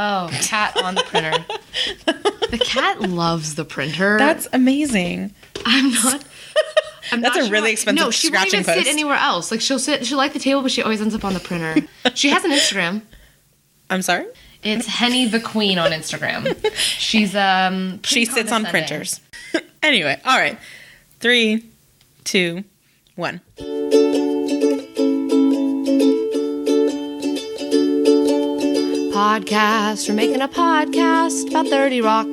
Oh, cat on the printer. The cat loves the printer. That's amazing. That's a really expensive No, she won't even sit anywhere else. Like she'll like the table, but she always ends up on the printer. She has an Instagram. I'm sorry? It's Henny the Queen on Instagram. She's she sits on printers. Anyway, all right. 3, 2, 1. Podcast. We're making a podcast about 30 Rock.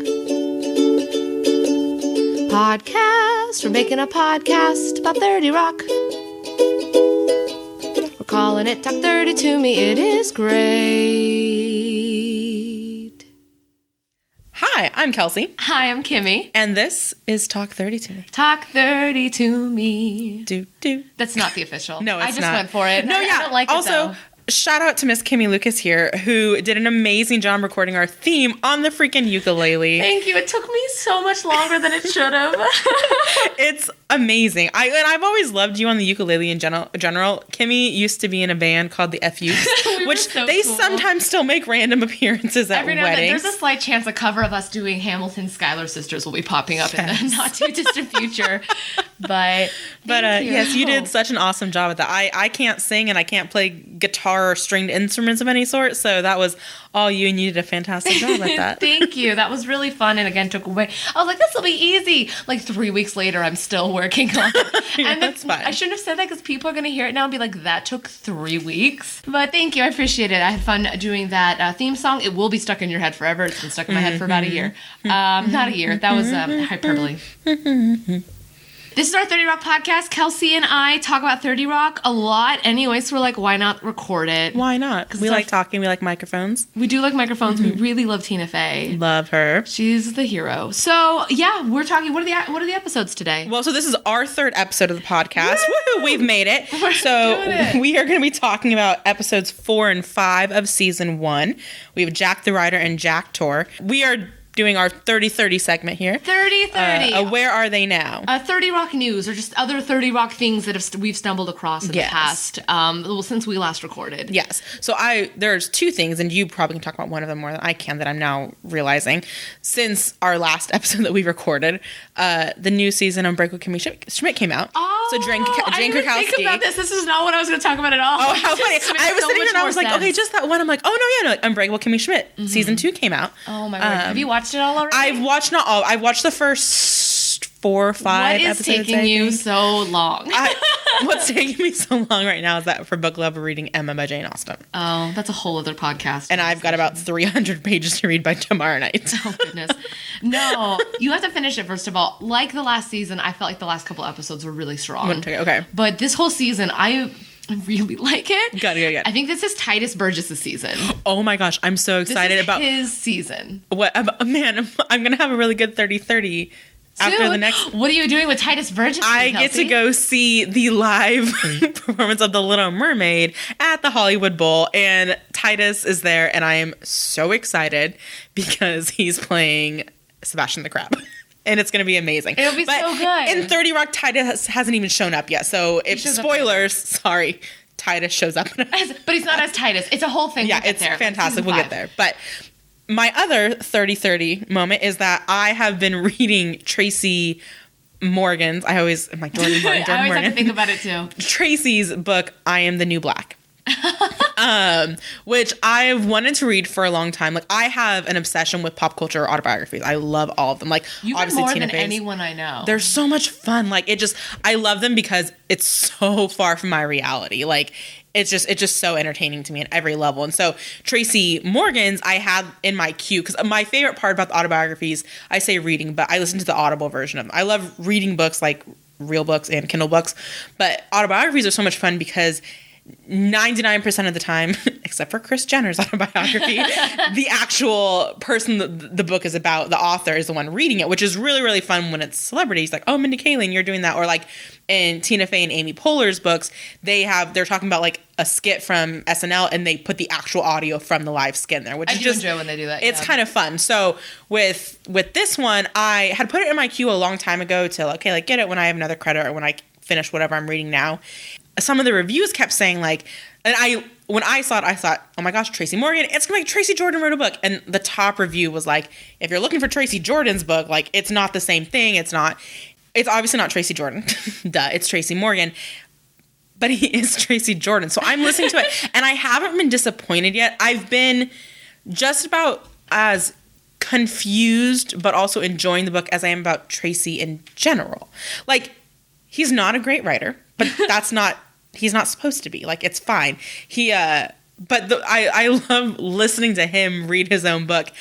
Podcast. We're making a podcast about 30 Rock. We're calling it Talk 30 to Me. It is great. Hi, I'm Kelsey. Hi, I'm Kimmy. And this is Talk 30 to Me. Talk 30 to Me. Do. That's not the official. No, it's not. I just went for it. No, yeah. I don't like also, it, though. Shout out to Miss Kimmy Lucas here, who did an amazing job recording our theme on the freaking ukulele. Thank you. It took me so much longer than it should have. It's amazing. I've always loved you on the ukulele in general. Kimmy used to be in a band called the FUs, which they sometimes still make random appearances at weddings. There's a slight chance a cover of us doing Hamilton's Schuyler Sisters will be popping up in the not too distant future. But yes, you did such an awesome job at that. I can't sing and I can't play guitar or stringed instruments of any sort, so that was all you, and you did a fantastic job at that. Thank you. That was really fun, and again took away. I was like, this will be easy. Like 3 weeks later, I'm still working on it. And that's fine. I shouldn't have said that because people are going to hear it now and be like, that took 3 weeks. But thank you. I appreciate it. I had fun doing that theme song. It will be stuck in your head forever. It's been stuck in my head for about a year. Not a year. That was hyperbole. This is our 30 Rock podcast. Kelsey and I talk about 30 Rock a lot anyway, so we're like, why not record it? Why not? We like talking. We like microphones. We do like microphones. We really love Tina Fey. Love her. She's the hero. So, yeah, we're talking, what are the episodes today? Well, so this is our 3rd episode of the podcast. Woohoo! We've made it. We're doing it. We are going to be talking about episodes 4 and 5 of season 1. We have Jack the Rider and Jacktor. We are doing our 30-30 segment here. 30-30. Where are they now? 30 Rock news, or just other 30 Rock things that we've stumbled across in the past, since we last recorded. Yes. So there's 2 things, and you probably can talk about one of them more than I can, that I'm now realizing. Since our last episode that we recorded, the new season of Unbreakable Kimmy Schmidt came out. Oh, so Jane I didn't even think about this. This is not what I was going to talk about at all. Oh, how funny. I was sitting here and I was like, okay, just that one. I'm like, oh, no, yeah, no. Unbreakable Kimmy Schmidt. Season 2 came out. Oh, my God. Have you watched it all already? I've watched not all. I've watched the first 4 or 5 episodes. What is taking you so long? What's taking me so long right now is that for book club, we're reading Emma by Jane Austen. Oh, that's a whole other podcast. And I've got about 300 pages to read by tomorrow night. Oh, goodness. No, you have to finish it, first of all. Like the last season, I felt like the last couple episodes were really strong. Okay. But this whole season, I really like it. Good. I think this is Titus Burgess' season. Oh my gosh, I'm so excited about his season. What? Man, I'm going to have a really good 30-30 after the next. What are you doing with Titus Burgess? I get to go see the live performance of The Little Mermaid at the Hollywood Bowl, and Titus is there, and I am so excited because he's playing Sebastian the Crab. And it's going to be amazing. It'll be so good. In 30 Rock, Titus hasn't even shown up yet. So if spoilers, sorry, Titus shows up. But he's not as Titus. It's a whole thing. Yeah, it's fantastic. We'll get there. But my other 30-30 moment is that I have been reading Tracy Morgan's. I'm like, Jordan Morgan. I always have to think about it too. Tracy's book, I Am the New Black. Which I've wanted to read for a long time. Like, I have an obsession with pop culture autobiographies. I love all of them. Like, you've obviously more Tina than Fey's. Anyone I know. They're so much fun. Like, I love them because it's so far from my reality. Like, it's just so entertaining to me at every level. And so Tracy Morgan's I had in my queue, because my favorite part about the autobiographies, I say reading, but I listen to the Audible version of them. I love reading books, like real books and Kindle books, but autobiographies are so much fun because 99% of the time, except for Kris Jenner's autobiography, the actual person the book is about, the author, is the one reading it, which is really, really fun when it's celebrities. Like, oh, Mindy Kaling, you're doing that. Or like in Tina Fey and Amy Poehler's books, they're talking about like a skit from SNL, and they put the actual audio from the live skit in there, which I do enjoy when they do that. It's kind of fun. So with this one, I had put it in my queue a long time ago to get it when I have another credit or when I finish whatever I'm reading now. Some of the reviews kept saying like, and when I saw it, I thought, oh my gosh, Tracy Morgan, it's like Tracy Jordan wrote a book. And the top review was like, if you're looking for Tracy Jordan's book, like, it's not the same thing. It's obviously not Tracy Jordan. Duh, it's Tracy Morgan. But he is Tracy Jordan. So I'm listening to it, and I haven't been disappointed yet. I've been just about as confused, but also enjoying the book as I am about Tracy in general. Like, he's not a great writer, but he's not supposed to be. Like, it's fine. I love listening to him read his own book.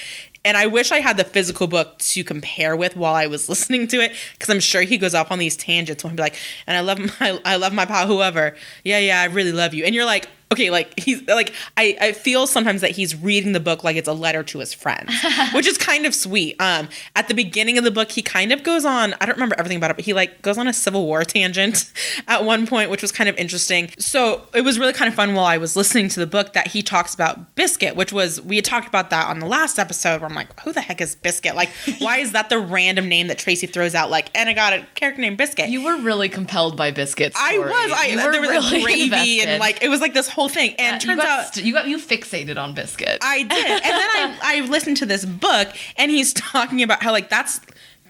And I wish I had the physical book to compare with while I was listening to it, because I'm sure he goes off on these tangents when he'll be like, and I love my pal, whoever. Yeah, I really love you. And you're like, okay, like, he's like, I feel sometimes that he's reading the book like it's a letter to his friends, which is kind of sweet. At the beginning of the book, he kind of goes on, I don't remember everything about it, but he like goes on a Civil War tangent at one point, which was kind of interesting. So it was really kind of fun while I was listening to the book that he talks about Biscuit, we had talked about that on the last episode, where I'm like, who the heck is Biscuit? Like, why is that the random name that Tracy throws out? Like, and I got a character named Biscuit. You were really compelled by Biscuit's story. There was really gravy invested. And like, it was like this whole thing. And turns out you fixated on Biscuit. I did. And then I listened to this book, and he's talking about how, like,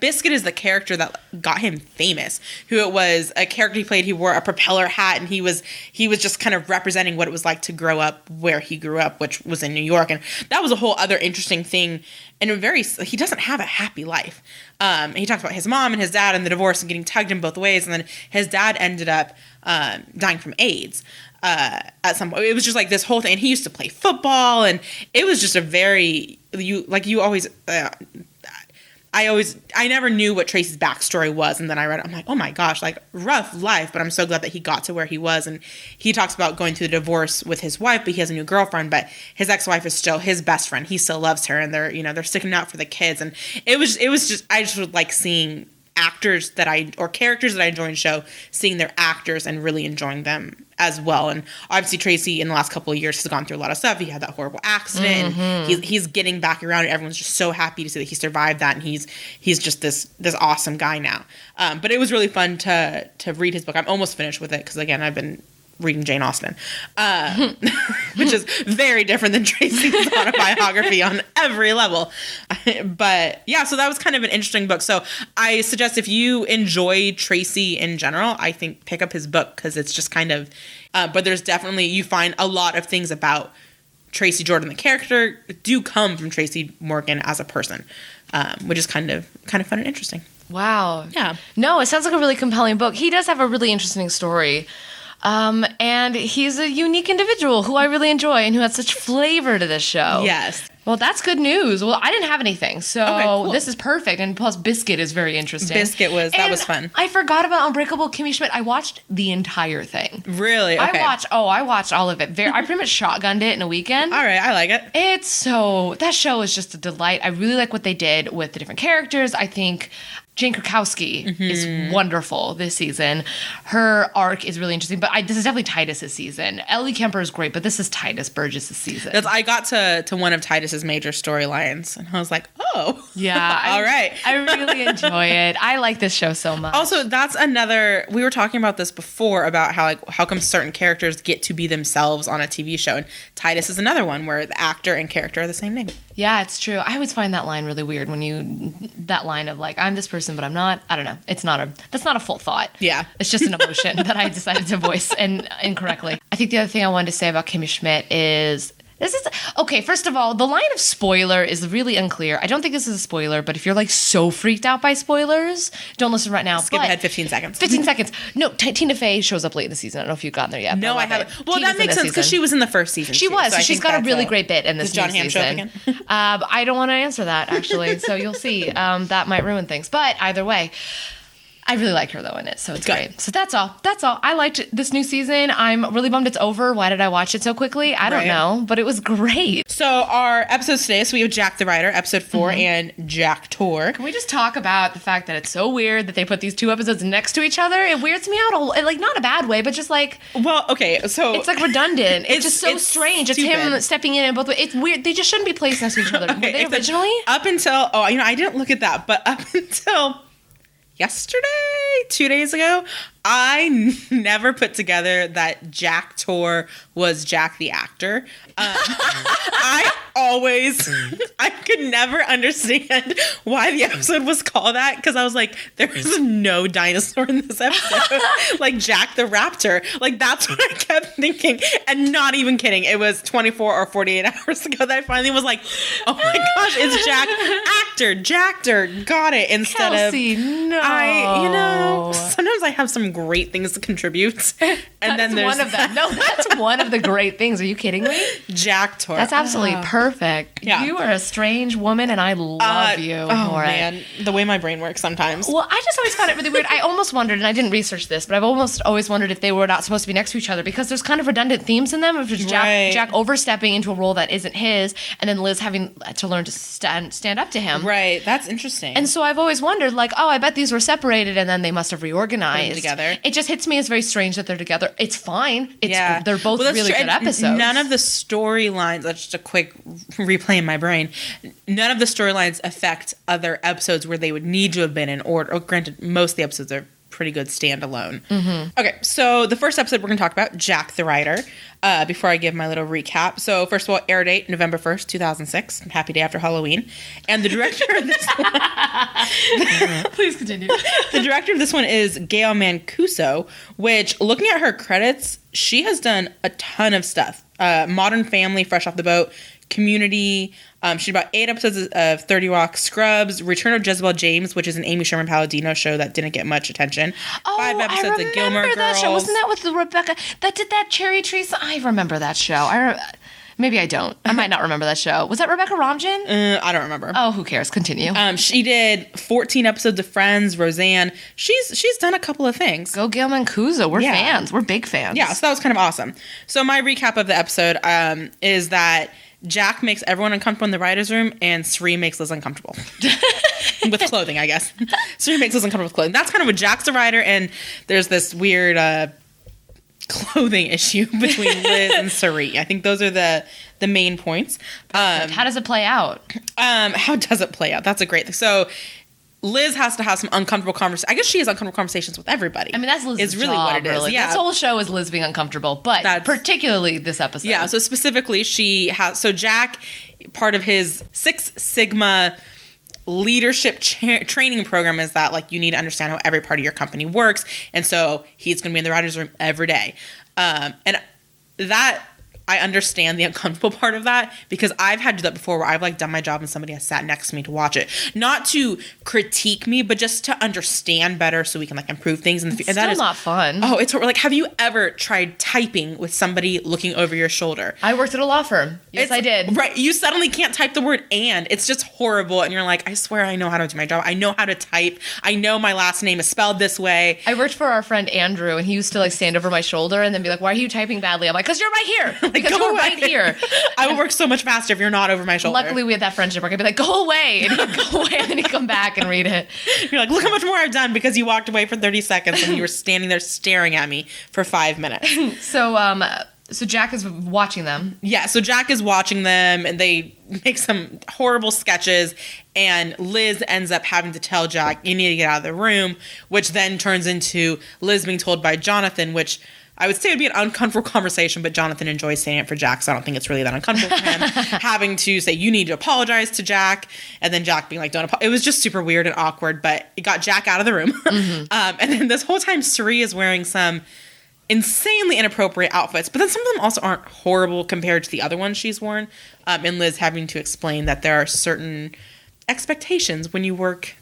Biscuit is the character that got him famous. Who it was, a character he played, he wore a propeller hat, and he was just kind of representing what it was like to grow up where he grew up, which was in New York. And that was a whole other interesting thing. And he doesn't have a happy life. He talks about his mom and his dad and the divorce and getting tugged in both ways. And then his dad ended up dying from AIDS. At some point, it was just like this whole thing. And he used to play football, and it was just a very I never knew what Tracy's backstory was, and then I read it. I'm like, oh my gosh, like, rough life, but I'm so glad that he got to where he was. And he talks about going through the divorce with his wife, but he has a new girlfriend, but his ex-wife is still his best friend. He still loves her, and they're sticking out for the kids. And it was just, I just would like seeing characters that I enjoy in the show, seeing their actors and really enjoying them as well. And obviously Tracy in the last couple of years has gone through a lot of stuff. He had that horrible accident, and he's getting back around, and everyone's just so happy to see that he survived that, and he's just this awesome guy now. But it was really fun to read his book. I'm almost finished with it, because again, I've been reading Jane Austen, which is very different than Tracy's autobiography on every level. But yeah, so that was kind of an interesting book. So I suggest, if you enjoy Tracy in general, I think pick up his book, because it's just kind of, but there's definitely, you find a lot of things about Tracy Jordan, the character, do come from Tracy Morgan as a person, which is kind of fun and interesting. Wow. Yeah. No, it sounds like a really compelling book. He does have a really interesting story. And he's a unique individual who I really enjoy, and who has such flavor to this show. Yes. Well, that's good news. Well, I didn't have anything, so okay, cool. This is perfect. And plus, Biscuit is very interesting. Biscuit was fun. I forgot about Unbreakable Kimmy Schmidt. I watched the entire thing. Really? Okay. I watched all of it. I pretty much shotgunned it in a weekend. All right, I like it. That show is just a delight. I really like what they did with the different characters. I think Jane Krakowski is wonderful this season. Her arc is really interesting, but this is definitely Titus's season. Ellie Kemper is great, but this is Titus Burgess' season. I got to one of Titus's major storylines, and I was like, oh. Yeah. All right. I really enjoy it. I like this show so much. Also, that's another, we were talking about this before, about how come certain characters get to be themselves on a TV show, and Titus is another one where the actor and character are the same name. Yeah, it's true. I always find that line really weird that line of like, I'm this person, but I'm not. I don't know. That's not a full thought. Yeah. It's just an emotion that I decided to voice incorrectly. I think the other thing I wanted to say about Kimmy Schmidt is, okay, first of all, the line of spoiler is really unclear. I don't think this is a spoiler, but if you're like so freaked out by spoilers, don't listen right now. Skip ahead 15 seconds. 15 seconds. No, Tina Fey shows up late in the season. I don't know if you've gotten there yet. No, I haven't. Well, that makes sense, because she was in the first season. She was. So she's got a really great bit in this John new Hamm season. show up again? I don't want to answer that, actually. So you'll see. That might ruin things. But either way, I really like her, though, in it, so it's great. So that's all. I liked this new season. I'm really bummed it's over. Why did I watch it so quickly? I don't know, but it was great. So our episodes today, so we have Jack the Writer, episode 4, and Jacktor. Can we just talk about the fact that it's so weird that they put these two episodes next to each other? It weirds me out, like, not a bad way, but just like... Well, okay, so... It's like redundant. It's just so strange. Stupid. It's him stepping in both ways. It's weird. They just shouldn't be placed next to each other. Okay, were they originally? Up until... Oh, I didn't look at that, but up until... yesterday, 2 days ago, I never put together that Jacktor was Jack the actor. I could never understand why the episode was called that, because I was like, there is no dinosaur in this episode. Like Jack the Raptor. Like, that's what I kept thinking. And not even kidding. It was 24 or 48 hours ago that I finally was like, oh my gosh, it's Jack actor, Jacktor. Got it. Instead Kelsey, of no. sometimes I have some great things to contribute. And then there's one of them. No, that's one of the great things. Are you kidding me? Jacktor. That's absolutely perfect. Yeah. You are a strange woman, and I love you for man, it. the way my brain works sometimes. Well, I just always found it really weird. I almost wondered, and I didn't research this, but I've almost always wondered if they were not supposed to be next to each other, because there's kind of redundant themes in them. If it's Jack overstepping into a role that isn't his, and then Liz having to learn to stand up to him. Right. That's interesting. And so I've always wondered, like, oh, I bet these were separated, and then they must have reorganized together. It just hits me as very strange that they're together. It's fine. They're both Well, really good episodes. None of the storylines, that's just a quick replay in my brain, none of the storylines affect other episodes where they would need to have been in order. Oh, granted, most of the episodes are pretty good standalone. Okay, so the first episode we're going to talk about, Jack the Writer, before I give my little recap. So first of all, air date, November 1st, 2006. Happy day after Halloween. And the director of this one... Please continue. The director of this one is Gail Mancuso, which, looking at her credits, she has done a ton of stuff. Modern Family, Fresh Off the Boat, Community. She did about 8 episodes of 30 Rock, Scrubs, Return of Jezebel James, which is an Amy Sherman Palladino show that didn't get much attention. Oh, 5 episodes of Gilmore Girls. That show. Wasn't that with the Rebecca that did that Cherry Tree? I remember that show. Maybe I don't. I might not remember that show. Was that Rebecca Romijn? I don't remember. Oh, who cares? Continue. She did 14 episodes of Friends, Roseanne. She's done a couple of things. Go Gail Mancuso. We're fans. We're big fans. Yeah, so that was kind of awesome. So my recap of the episode is that Jack makes everyone uncomfortable in the writer's room, and Sri makes Liz uncomfortable. With clothing, I guess. Sri makes Liz uncomfortable with clothing. That's kind of what Jack's the writer, and there's this weird clothing issue between Liz and Sri. I think those are the main points. How does it play out? How does it play out? That's a great thing. So Liz has to have some uncomfortable conversations. I guess she has uncomfortable conversations with everybody. I mean, that's Liz's is really job, what it is. really. Yeah. This whole show is Liz being uncomfortable, but particularly this episode. Yeah, so specifically so Jack, part of his 6 Sigma leadership training program is that, like, you need to understand how every part of your company works. And so he's going to be in the writer's room every day. And that... I understand the uncomfortable part of that, because I've had to do that before, where I've like done my job and somebody has sat next to me to watch it, not to critique me, but just to understand better so we can like improve things in the future. It's still not fun. Oh, it's like, have you ever tried typing with somebody looking over your shoulder? I worked at a law firm. Yes, I did. Right. You suddenly can't type the word "and." It's just horrible. And you're like, I swear I know how to do my job. I know how to type. I know my last name is spelled this way. I worked for our friend Andrew, and he used to like stand over my shoulder and then be like, "Why are you typing badly?" I'm like, "Because you're right here." Because you're right here. I would work so much faster if you're not over my shoulder. Luckily, we had that friendship where I'd be like, "Go away," and he'd go away, and then he'd come back and read it. You're like, "Look how much more I've done," because you walked away for 30 seconds and you were standing there staring at me for 5 minutes. So Jack is watching them. Yeah, so Jack is watching them, and they make some horrible sketches, and Liz ends up having to tell Jack, "You need to get out of the room," which then turns into Liz being told by Jonathan, which I would say would be an uncomfortable conversation, but Jonathan enjoys saying it for Jack, so I don't think it's really that uncomfortable for him. Having to say, "You need to apologize to Jack," and then Jack being like, "Don't apologize." It was just super weird and awkward, but it got Jack out of the room. Mm-hmm. And then this whole time, Sri is wearing some insanely inappropriate outfits, but then some of them also aren't horrible compared to the other ones she's worn. And Liz having to explain that there are certain expectations when you work,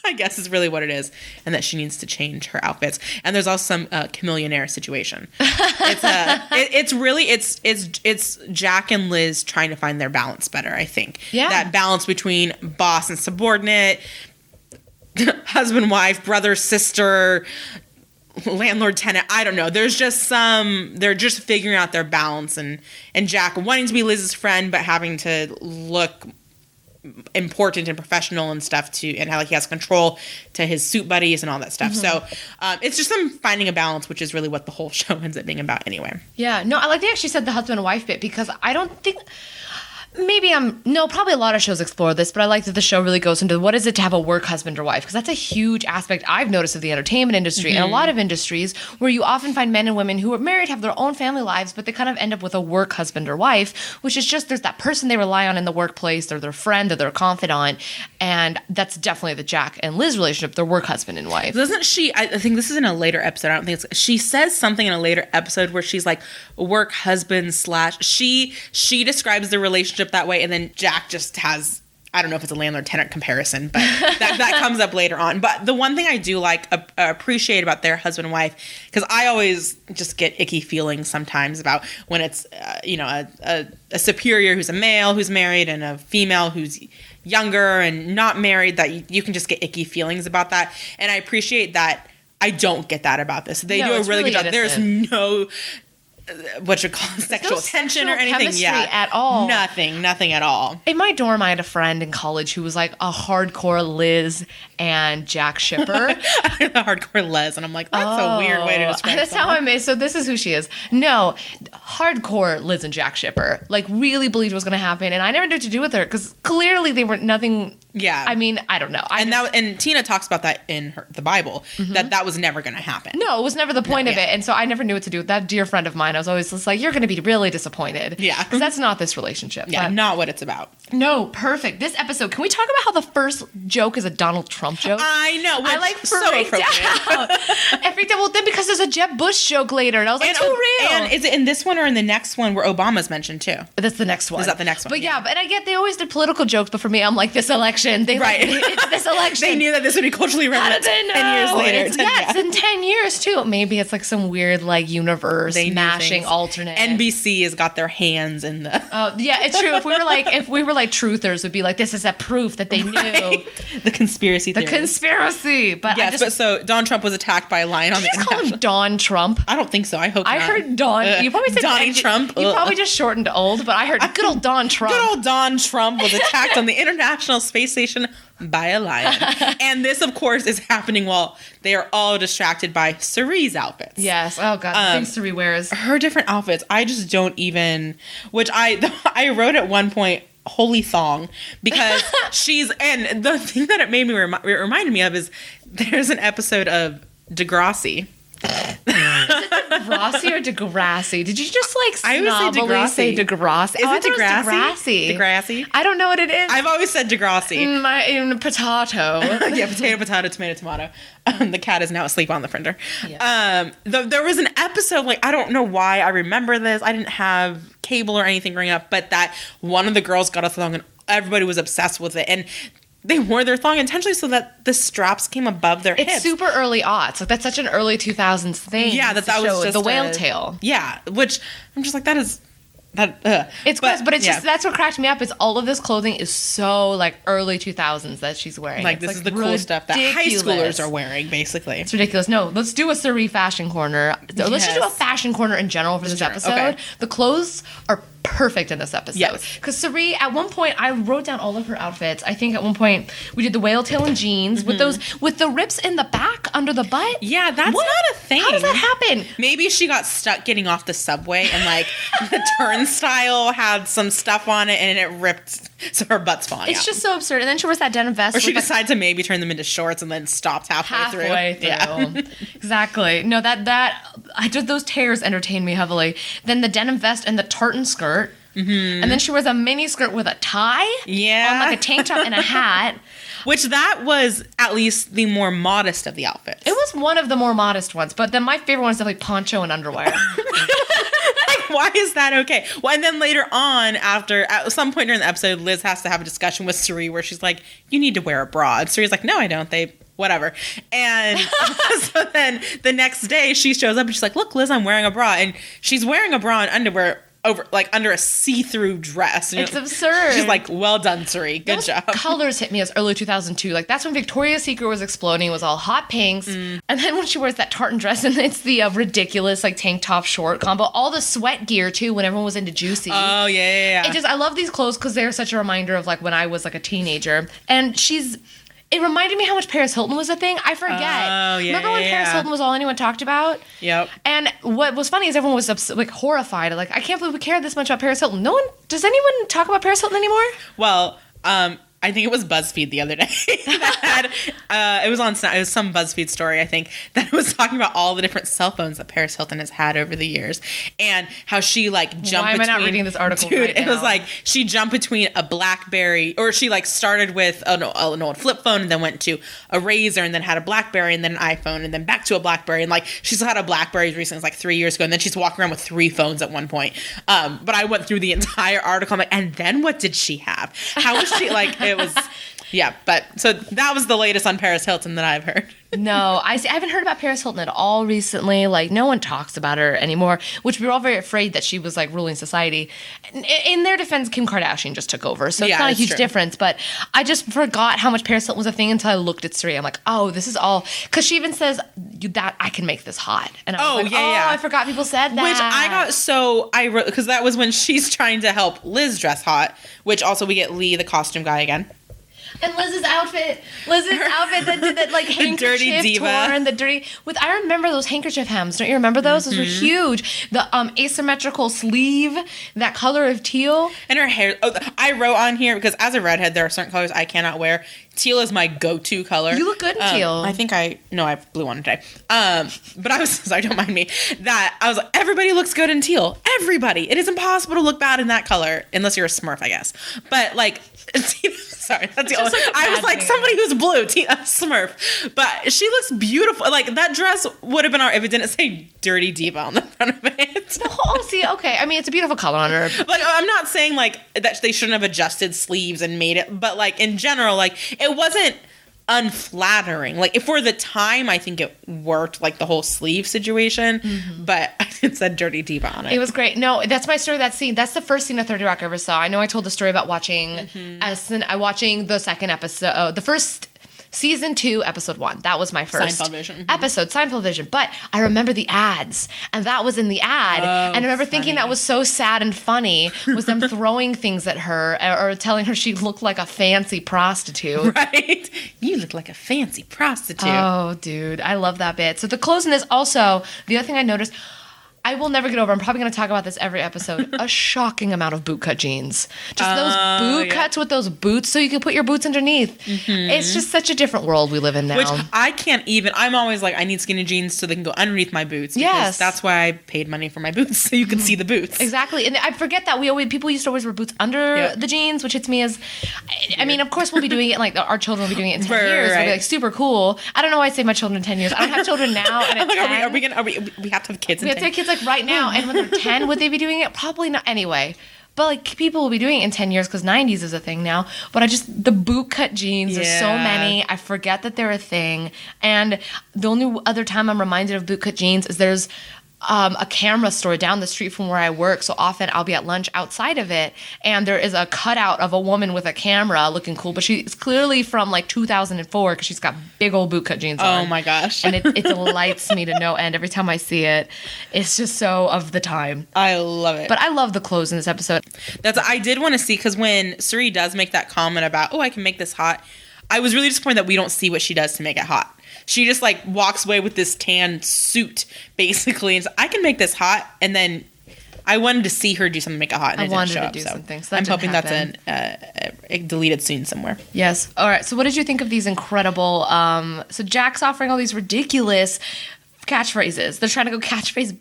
I guess is really what it is, and that she needs to change her outfits. And there's also some chameleonaire situation. It's Jack and Liz trying to find their balance better, I think. Yeah. That balance between boss and subordinate, husband, wife, brother, sister, landlord, tenant. I don't know. There's just they're just figuring out their balance, and Jack wanting to be Liz's friend, but having to look important and professional and stuff too, and how like he has control to his suit buddies and all that stuff. Mm-hmm. So it's just them finding a balance, which is really what the whole show ends up being about anyway. Yeah, no, I like they actually said the husband and wife bit, because I don't think probably a lot of shows explore this, but I like that the show really goes into what is it to have a work husband or wife, because that's a huge aspect I've noticed of the entertainment industry and a lot of industries where you often find men and women who are married, have their own family lives, but they kind of end up with a work husband or wife, which is just there's that person they rely on in the workplace, they're their friend, they're their confidant, and that's definitely the Jack and Liz relationship, their work husband and wife. Doesn't she, I think this is in a later episode, I don't think she says something in a later episode where she's like work husband / she describes the relationship that way, and then Jack just has, I don't know if it's a landlord-tenant comparison, but that comes up later on. But the one thing I do appreciate about their husband and wife, because I always just get icky feelings sometimes about when it's, a superior who's a male who's married and a female who's younger and not married, that you can just get icky feelings about that. And I appreciate that I don't get that about this. They do a really good job. There's no sexual tension or anything. Yeah, at all. Nothing at all. In my dorm, I had a friend in college who was like a hardcore Liz and Jack shipper. The hardcore Liz, and I'm like, that's a weird way to describe. That's how I made. So this is who she is. No, hardcore Liz and Jack shipper. Like really believed it was going to happen, and I never knew what to do with her because clearly they were nothing. Yeah. I mean, I don't know. And Tina talks about that in the Bible, that was never going to happen. No, it was never the point of it. And so I never knew what to do with that dear friend of mine. I was always just like, you're going to be really disappointed. Yeah. Because that's not this relationship. Yeah, not what it's about. No, perfect. This episode, can we talk about how the first joke is a Donald Trump joke? I know. I like so freaked out. I freaked out. Well, then because there's a Jeb Bush joke later. And I was like, too real. And is it in this one or in the next one where Obama's mentioned too? That's the next one. Is that the next one? But yeah, but I get they always did political jokes, but for me, I'm like, this election. It's this election. They knew that this would be culturally relevant 10 years later. It's in 10 years too. Maybe it's like some weird like universe mashing alternate. NBC has got their hands in the... Oh, yeah, it's true. If we were like truthers, would be like, this is a proof that they knew. Right. The conspiracy theories. The conspiracy. But yes, but so Don Trump was attacked by a lion on the international... Did you call him Don Trump? I don't think so. I hope not. I heard Don. You probably said Donnie Trump. You probably just shortened old, but I heard good old Don Trump. Good old Don Trump was attacked on the International Space Station by a lion. And this, of course, is happening while they are all distracted by Cerie's outfits. Yes. Oh, God. The things Cerie wears. Her different outfits. I just don't even... Which I wrote at one point, holy thong, because she's... And the thing that it made me... It reminded me of is there's an episode of Degrassi. Degrassi or Degrassi? Did you just like snobbily say Degrassi? Is it Degrassi? Degrassi? I don't know what it is. I've always said Degrassi. In potato. Yeah, potato, tomato. The cat is now asleep on the printer. Yeah. There was an episode, like, I don't know why I remember this. I didn't have cable or anything growing up, but that one of the girls got a thong and everybody was obsessed with it. And they wore their thong intentionally so that the straps came above their hips. It's super early aughts. Like, that's such an early 2000s thing. Yeah, that was just the whale tail. Yeah, which I'm just like, It's gross, but it's just, that's what cracked me up is all of this clothing is so like early 2000s that she's wearing. Like, this is the cool stuff that high schoolers are wearing, basically. It's ridiculous. No, let's do a Cerie fashion corner. Yes. Let's just do a fashion corner in general for this episode. Okay. The clothes are perfect in this episode. Yes. Because Cerie, at one point, I wrote down all of her outfits. I think at one point we did the whale tail and jeans with the rips in the back under the butt. Yeah, that's not a thing. How does that happen? Maybe she got stuck getting off the subway and like the turnstile had some stuff on it and it ripped, so her butt's falling out. It's just so absurd. And then she wears that denim vest. Or she decides to maybe turn them into shorts and then stopped halfway through. Yeah. Exactly. No, I did those tears entertain me heavily. Then the denim vest and the tartan skirt. Mm-hmm. And then she wears a mini skirt with a tie. Yeah. On like a tank top and a hat. Which that was at least the more modest of the outfits. It was one of the more modest ones, but then my favorite one is definitely poncho and underwear. Like, why is that okay? Well, and then later on, at some point during the episode, Liz has to have a discussion with Cerie where she's like, you need to wear a bra. And Cerie's like, no, I don't. Whatever. And so then the next day she shows up and she's like, look, Liz, I'm wearing a bra. And she's wearing a bra and underwear under a see-through dress. It's absurd. She's like, well done, Cerie. Good job. Colors hit me as early 2002. Like, that's when Victoria's Secret was exploding. It was all hot pinks. And then when she wears that tartan dress and it's the ridiculous, like, tank top short combo. All the sweat gear, too, when everyone was into Juicy. Oh, yeah. I love these clothes because they're such a reminder of, like, when I was, like, a teenager. And it reminded me how much Paris Hilton was a thing. I forget. Oh, yeah. Remember when Paris Hilton was all anyone talked about? Yep. And what was funny is everyone was like horrified. Like, I can't believe we cared this much about Paris Hilton. Does anyone talk about Paris Hilton anymore? Well, I think it was BuzzFeed the other day that had, it was some BuzzFeed story, I think, that was talking about all the different cell phones that Paris Hilton has had over the years and how she like jumped. Why am I not reading this article? Dude, right now? It was like she jumped between a BlackBerry, or she like started with an old flip phone and then went to a Razor and then had a BlackBerry and then an iPhone and then back to a BlackBerry, and like she's had a BlackBerry recently, like 3 years ago, and then she's walking around with 3 phones at one point. But I went through the entire article. I'm like, and then what did she have? How was she like? It was, yeah. But so that was the latest on Paris Hilton that I've heard. No, I haven't heard about Paris Hilton at all recently. Like, no one talks about her anymore, which we were all very afraid that she was like ruling society. In their defense, Kim Kardashian just took over, so it's not a huge difference. But I just forgot how much Paris Hilton was a thing until I looked at Siri. I'm like, oh, this is all, because she even says that I can make this hot. And I was I forgot people said that. Which I wrote, because that was when she's trying to help Liz dress hot, which also we get Lee, the costume guy, again. And Liz's outfit that did that like handkerchief dirty diva. torn, the dirty I remember those handkerchief hems. Don't you remember those? Those were huge. The asymmetrical sleeve, that color of teal. And her hair. Oh, I wrote on here, because as a redhead, there are certain colors I cannot wear. Teal is my go-to color. You look good in teal. I have blue on today. But I was, sorry, don't mind me. That I was like, everybody looks good in teal. Everybody. It is impossible to look bad in that color unless you're a Smurf, I guess. But like, sorry, that's the only. I was like, somebody who's blue, a Smurf. But she looks beautiful. Like, that dress would have been if it didn't say Dirty Diva on the front of it. Oh, see, okay. I mean, it's a beautiful color on her. Like, I'm not saying like that they shouldn't have adjusted sleeves and made it, but like in general, like it wasn't unflattering. Like, for the time, I think it worked, like the whole sleeve situation, but it said Dirty Diva on it. It was great. No, that's my story. That scene. That's the first scene of 30 Rock I ever saw. I know I told the story about watching the second episode, the first Season 2, Episode 1. That was my first episode, Seinfeld Vision. But I remember the ads, and that was in the ad. And I remember thinking that was so sad and funny, was them throwing things at her or telling her she looked like a fancy prostitute. Right? You look like a fancy prostitute. Oh, dude. I love that bit. So the close in this also, the other thing I noticed, I will never get over, I'm probably going to talk about this every episode, a shocking amount of boot cut jeans. Just those boot cuts with those boots so you can put your boots underneath. It's just such a different world we live in now. Which I can't even, I'm always like, I need skinny jeans so they can go underneath my boots. Yes. That's why I paid money for my boots, so you can see the boots. Exactly. And I forget that people used to always wear boots under the jeans, which hits me as, I mean, of course we'll be doing it, like our children will be doing it in 10 years. It'll be like super cool. I don't know why I say my children in 10 years. I don't have children now. And at 10, we have to have kids in 10 years. We have to have kids like right now, and when they're 10, would they be doing it? Probably not. Anyway, but like people will be doing it in 10 years because 90s is a thing now. But the boot cut jeans, there's so many. I forget that they're a thing. And the only other time I'm reminded of boot cut jeans is there's a camera store down the street from where I work. So often I'll be at lunch outside of it, and there is a cutout of a woman with a camera looking cool, but she's clearly from like 2004 because she's got big old boot cut jeans on. Oh my gosh. And it delights me to no end every time I see it. It's just so of the time. I love it. But I love the clothes in this episode. I did want to see, because when Suri does make that comment about, I can make this hot, I was really disappointed that we don't see what she does to make it hot. She just like walks away with this tan suit, basically, and says, I can make this hot. And then I wanted to see her do something to make it hot, and it didn't show up. Something. So I'm hoping that's a deleted scene somewhere. Yes. All right. So what did you think of these incredible? So Jack's offering all these ridiculous catchphrases. They're trying to go catchphrase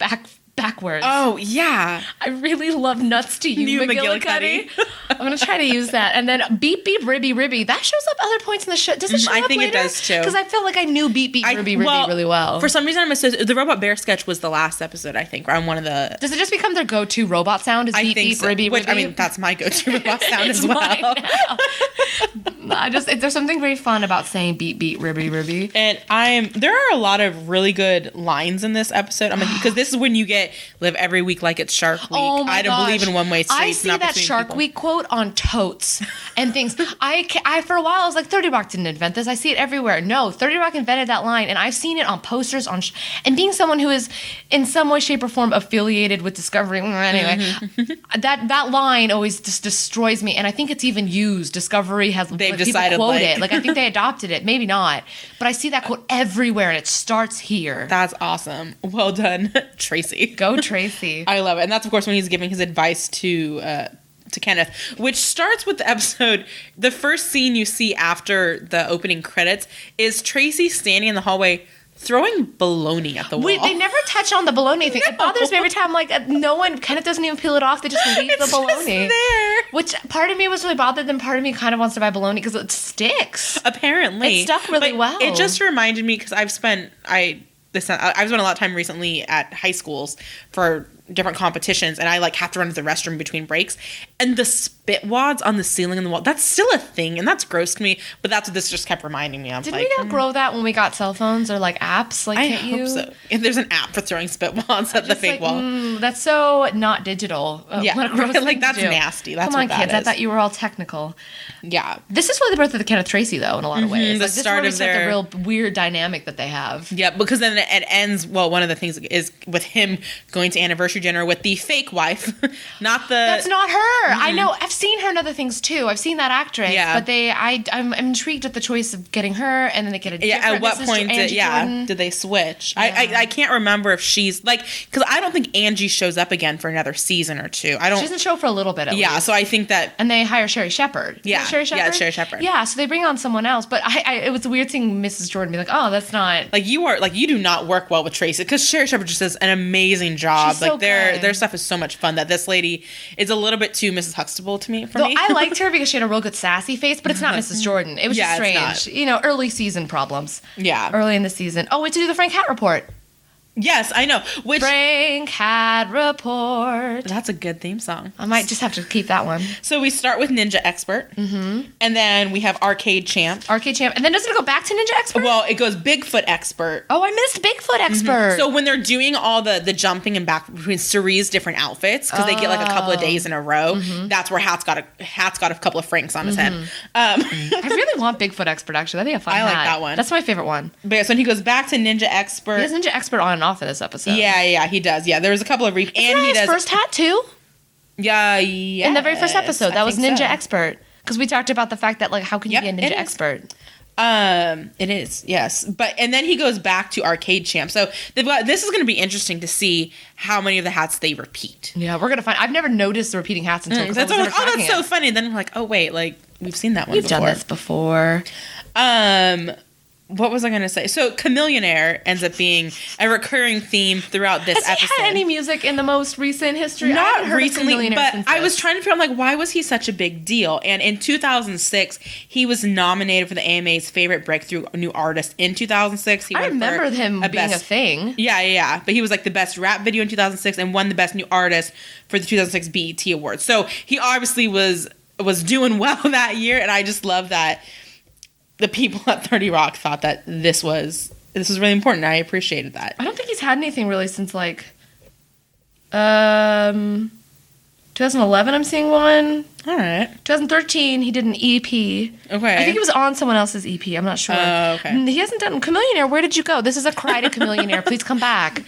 backwards. Oh, yeah. I really love nuts to you, McGillicuddy. I'm going to try to use that. And then beep, beep, ribby, ribby. That shows up other points in the show. Does it show up later? I think it does, too. Because I feel like I knew beep, beep, ribby, ribby really well. For some reason, I'm associated. The Robot Bear sketch was the last episode, I think, or on one of the... Does it just become their go-to robot sound? Is beep, beep, ribby, ribby? I mean, that's my go-to robot sound as well. There's something very fun about saying beep, beep, ribby, ribby. And there are a lot of really good lines in this episode. I mean, because this is when you get live every week like it's Shark Week. Oh my I don't believe in one-way streets. I see that Shark Week quote on totes and things. I for a while I was like, 30 Rock didn't invent this. I see it everywhere. No, 30 Rock invented that line, and I've seen it on posters and being someone who is in some way, shape, or form affiliated with Discovery. Anyway, that line always just destroys me, and I think it's even used. Discovery has put like, decided, people quote like- it. Like, I think they adopted it. Maybe not. But I see that quote everywhere, and it starts here. That's awesome. Well done, Tracy. Go, Tracy. I love it. And that's, of course, when he's giving his advice to Kenneth, which starts with the episode. The first scene you see after the opening credits is Tracy standing in the hallway throwing bologna at the wall. They never touch on the bologna thing. It bothers me every time. Like, no one, Kenneth doesn't even peel it off. They just leave the bologna. Just there. Which part of me was really bothered, then part of me kind of wants to buy bologna because it sticks. Apparently. It stuck really But well. It just reminded me, because I've spent a lot of time recently at high schools for different competitions, and I like have to run to the restroom between breaks, and the spit wads on the ceiling and the wall, that's still a thing, and that's gross to me, but that's what this just kept reminding me of. Did we not grow that when we got cell phones or like apps? Like, I can't hope you? so. If there's an app for throwing spit wads at the fake wall. That's so not digital. Yeah, what a gross thing like to that's do. nasty. That's Come on, what that kids. I is. thought you were all technical. Yeah. This is really the birth of the Kenneth Tracy, though, in a lot of ways. The Like, this start is where we of start their- the real weird dynamic that they have. Yeah, because then it ends, well, one of the things is with him going to anniversary dinner with the fake wife, not the... That's not her. I know. I've seen her in other things too. I've seen that actress. Yeah. But I'm intrigued at the choice of getting her, and then they get a Yeah, different at what Mrs. point Angie Jordan. did they switch? Yeah. I can't remember if she's, like, because I don't think Angie shows up again for another season or two. I She don't... doesn't show for a little bit at Yeah, least. so I think that... And they hire Sherry Shepherd. Is Yeah. it Sherry Shepherd? Yeah, it's Sherry Shepherd. Yeah, so they bring on someone else. But it was weird seeing Mrs. Jordan be like, oh, that's not... Like, you do not work well with Tracy, because Sherry Shepherd just does an amazing job. She's Like, so their good. stuff is so much fun that this lady is a little bit too Mrs. Huxtable to me, for Though me. I liked her because she had a real good sassy face, but it's not Mrs. Jordan. It was Yeah, just it's strange. You know, early season problems. Yeah. Early in the season. Oh, wait to do the Frank Hat report. Yes, I know. Which... Frank Hat report. That's a good theme song. I might just have to keep that one. So we start with Ninja Expert, and then we have Arcade Champ. Arcade Champ. And then doesn't it go back to Ninja Expert? Well, it goes Bigfoot Expert. Oh, I missed Bigfoot Expert. So when they're doing all the jumping and back between Cerie's different outfits, because they get like a couple of days in a row, that's where Hat's got a couple of franks on his head. I really want Bigfoot Expert, actually. That'd be a fun I like hat. that one. That's my favorite one. But yeah, so when he goes back to Ninja Expert, He has Ninja Expert on and off in this episode. yeah, he does. Yeah, there was a couple of Isn't and that he his does first hat, too? Yeah, In the very first episode. That was Ninja so. Expert. Because we talked about the fact that, like, how can you Yep, be a it Ninja is. Expert? It is, yes. And then he goes back to Arcade Champ. So this is going to be interesting to see how many of the hats they repeat. Yeah, we're going to find... I've never noticed the repeating hats until... 'cause I That's was always, never tracking that's so it. funny. Then I'm like, oh wait, like we've seen that one We've before. done this before. What was I going to say? So Chameleonaire ends up being a recurring theme throughout this Has episode. he had any music in the most recent history? I haven't Not heard of recently, Chameleonaire but since I was this. trying to figure out, like, why was he such a big deal? And in 2006, he was nominated for the AMA's Favorite Breakthrough New Artist in 2006. He I won for remember him being a thing. Yeah. But he was like the best rap video in 2006 and won the best new artist for the 2006 BET Awards. So he obviously was doing well that year, and I just love that the people at 30 Rock thought that this was really important. I appreciated that. I don't think he's had anything really since, like, 2011 I'm seeing one. All right. 2013 he did an EP. Okay. I think he was on someone else's EP. I'm not sure. Oh, okay. He hasn't done Chameleonaire. Where did you go? This is a cry to Chameleonaire. Please come back.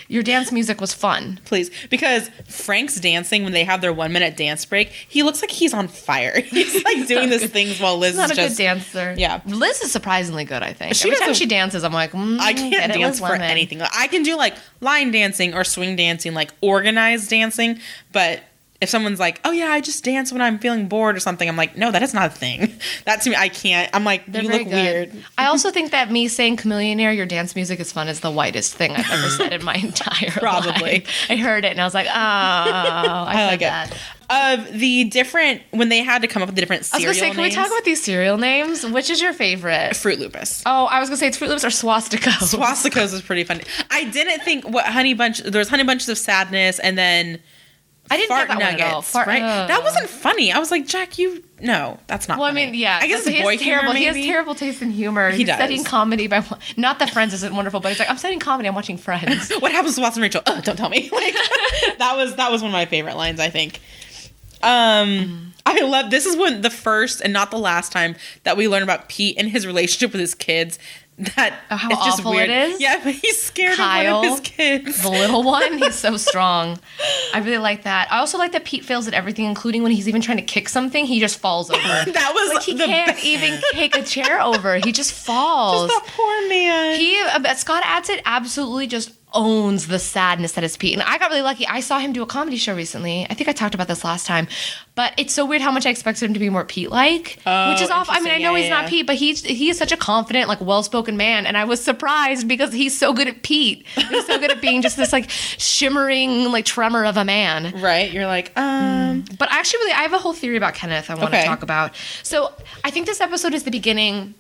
Your dance music was fun. Please. Because Frank's dancing when they have their 1 minute dance break, he looks like he's on fire. He's like doing these things while Liz He's not is a just... good dancer. Yeah. Liz is surprisingly good, I think. She Every does time a- she dances, I'm like, I get can't it, dance Liz for Lemon. anything. I can do like line dancing or swing dancing, like organized dancing, but if someone's like, oh yeah, I just dance when I'm feeling bored or something, I'm like, no, that is not a thing. That to me, I can't. I'm like, They're you very look good. weird. I also think that me saying Chameleonaire, your dance music is fun is the whitest thing I've ever said in my entire Probably. life. I heard it and I was like, oh, I like it. that. The different, when they had to come up with the different I was cereal gonna say, can we names, talk about these cereal names? Which is your favorite? Fruit Loops. Oh, I was gonna say it's Fruit Loops or Swastikos. Swastikos was pretty funny. I didn't think there was Honey Bunches of Sadness, and then I didn't Fart get that one at all. Nuggets, right? That wasn't funny. I was like, Jack, no, that's not Well, funny. I mean, yeah. I guess he it's has boy humor, terrible. He has maybe? terrible taste in humor. He He's does. studying comedy by not that Friends isn't wonderful, but he's like, I'm studying comedy. I'm watching Friends. What happens to Watson and Rachel? Don't tell me. Like that was one of my favorite lines, I think. I love this is when the first and not the last time that we learn about Pete and his relationship with his kids. that how it's just awful weird. it is? Yeah, but he's scared Kyle, of one of his kids. the little one. He's so strong. I really like that. I also like that Pete fails at everything, including when he's even trying to kick something. He just falls over. That was like he can't even kick a chair over. He just falls. Just that poor man. Scott Adsit absolutely just owns the sadness that is Pete. And I got really lucky. I saw him do a comedy show recently. I think I talked about this last time. But it's so weird how much I expected him to be more Pete-like, which is awful. I mean, I know he's not Pete, but he is such a confident, like, well-spoken man. And I was surprised because he's so good at Pete. He's so good at being just this, like, shimmering, like, tremor of a man. Right. You're like, But actually, I have a whole theory about Kenneth I want to talk about. So I think this episode is the beginning.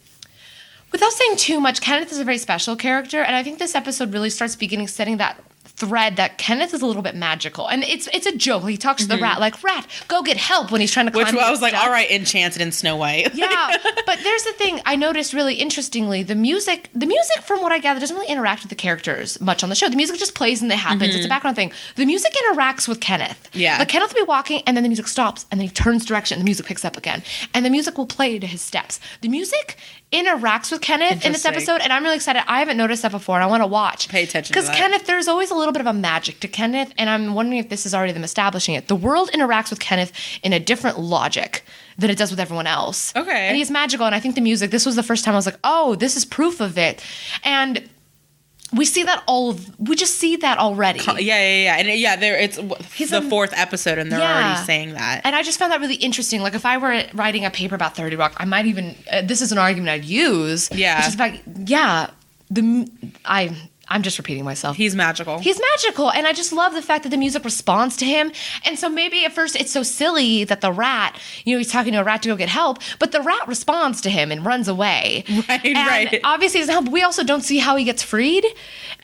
Without saying too much, Kenneth is a very special character, and I think this episode really starts setting that thread that Kenneth is a little bit magical. And it's a joke. He talks to the rat like, "Rat, go get help," when he's trying to climb. Which I was like, all right, Enchanted and Snow White. Yeah, but there's the thing I noticed really interestingly. The music, from what I gather, doesn't really interact with the characters much on the show. The music just plays and it happens. It's a background thing. The music interacts with Kenneth. Yeah. Like Kenneth will be walking and then the music stops and then he turns direction and the music picks up again. And the music will play to his steps. The music interacts with Kenneth in this episode, and I'm really excited. I haven't noticed that before, and I want to watch. Pay attention to that. Because Kenneth, there's always a little bit of a magic to Kenneth, and I'm wondering if this is already them establishing it. The world interacts with Kenneth in a different logic than it does with everyone else. Okay. And he's magical, and I think the music, this was the first time I was like, oh, this is proof of it. And we see that we just see that already. Yeah. And it's the fourth episode and they're already saying that. And I just found that really interesting. Like if I were writing a paper about 30 Rock, I might even, this is an argument I'd use. Yeah. Which is I'm just repeating myself. He's magical. He's magical. And I just love the fact that the music responds to him. And so maybe at first it's so silly that the rat, he's talking to a rat to go get help, but the rat responds to him and runs away. Right. Obviously, it doesn't help, but we also don't see how he gets freed.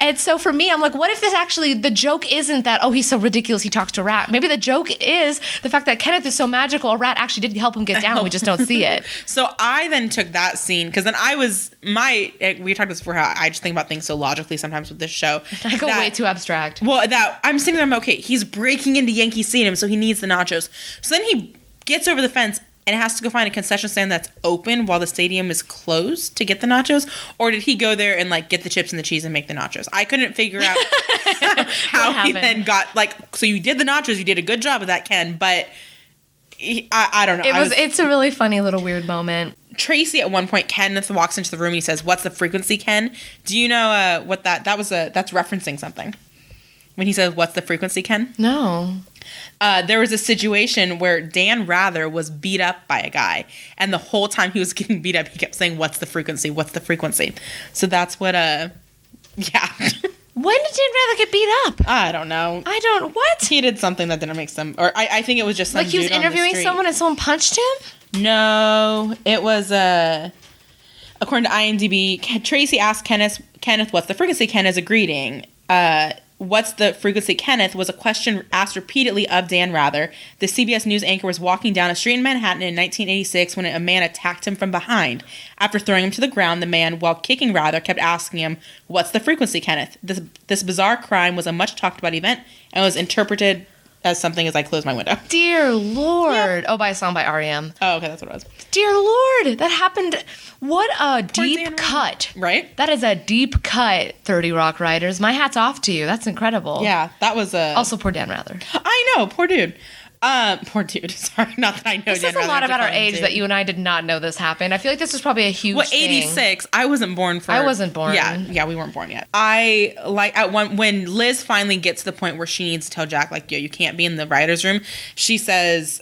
And so for me, I'm like, what if this actually, the joke isn't that, oh, he's so ridiculous, he talks to a rat. Maybe the joke is the fact that Kenneth is so magical, a rat actually did help him get down. We just don't see it. So I then took that scene, because then we talked about this before, how I just think about things so logically sometimes with this show. I go way too abstract. Well, that I'm sitting there, I'm okay, he's breaking into Yankee Stadium, so he needs the nachos. So then he gets over the fence and has to go find a concession stand that's open while the stadium is closed to get the nachos? Or did he go there and like get the chips and the cheese and make the nachos? I couldn't figure out how he then got so you did the nachos, you did a good job of that, Ken, but I don't know. It's a really funny little weird moment. Tracy at one point, Kenneth walks into the room and he says, "What's the frequency, Ken?" Do you know what that's referencing something? When he says, "What's the frequency, Ken?" No. There was a situation where Dan Rather was beat up by a guy, and the whole time he was getting beat up, he kept saying, "What's the frequency? What's the frequency?" So that's what, yeah. When did Dan Rather get beat up? I don't know. What? He did something that didn't make some, or I think it was just some he was dude on the interviewing street. someone and someone punched him? No, it was, according to IMDb, Tracy asked Kenneth, "What's the frequency, Ken?" as a greeting. What's the frequency, Kenneth, was a question asked repeatedly of Dan Rather. The CBS News anchor was walking down a street in Manhattan in 1986 when a man attacked him from behind. After throwing him to the ground, the man, while kicking Rather, kept asking him, "What's the frequency, Kenneth?" This bizarre crime was a much talked about event and was interpreted as something as I closed my window. Dear Lord. Yep. Oh, by a song by R.E.M. Oh, okay, that's what it was. Dear Lord, that happened. What a deep cut. Right? That is a deep cut, 30 Rock writers. My hat's off to you. That's incredible. Yeah, that was Also, poor Dan Rather. I know, poor dude. Poor dude. Sorry, not that I know. This says a lot about our age that you and I did not know this happened. I feel like this was probably a huge thing. 86. I wasn't born for. I wasn't born. Yeah, we weren't born yet. I like when Liz finally gets to the point where she needs to tell Jack, like, yo, you can't be in the writer's room. She says,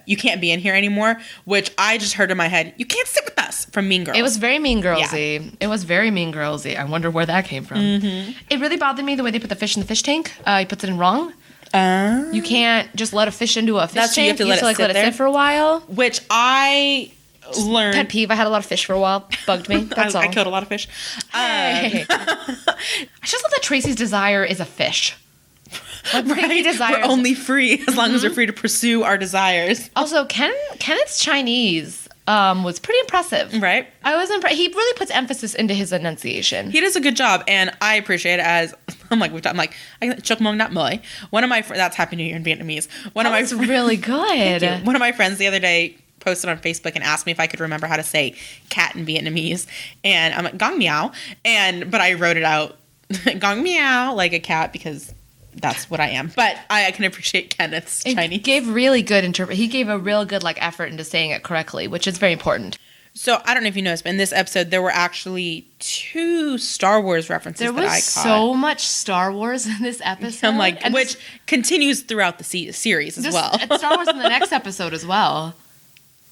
you can't be in here anymore, which I just heard in my head, you can't sit with us, from Mean Girls. It was very Mean Girlsy. Yeah. It was very Mean Girlsy. I wonder where that came from. Mm-hmm. It really bothered me the way they put the fish in the fish tank. He puts it in wrong. You can't just let a fish into a fish tank. You have to let it sit for a while. Which I learned. Pet peeve. I had a lot of fish for a while. Bugged me. That's all. I killed a lot of fish. Hey. I just love that Tracy's desire is a fish. Like, right? We're only free as long as we're free to pursue our desires. Also, Kenneth's Chinese was pretty impressive. Right? I was impressed. He really puts emphasis into his enunciation. He does a good job, and I appreciate it as Chuk Mong Nat Moi. One of my friends, that's Happy New Year in Vietnamese. That's really good. One of my friends the other day posted on Facebook and asked me if I could remember how to say cat in Vietnamese. And I'm like, gong meow. But I wrote it out, gong meow, like a cat, because that's what I am. But I can appreciate Kenneth's Chinese. He gave really good he gave a real good like effort into saying it correctly, which is very important. So I don't know if you noticed, but in this episode, there were actually 2 Star Wars references that I caught. There was so much Star Wars in this episode. I'm like, which continues throughout the series as well. And Star Wars in the next episode as well.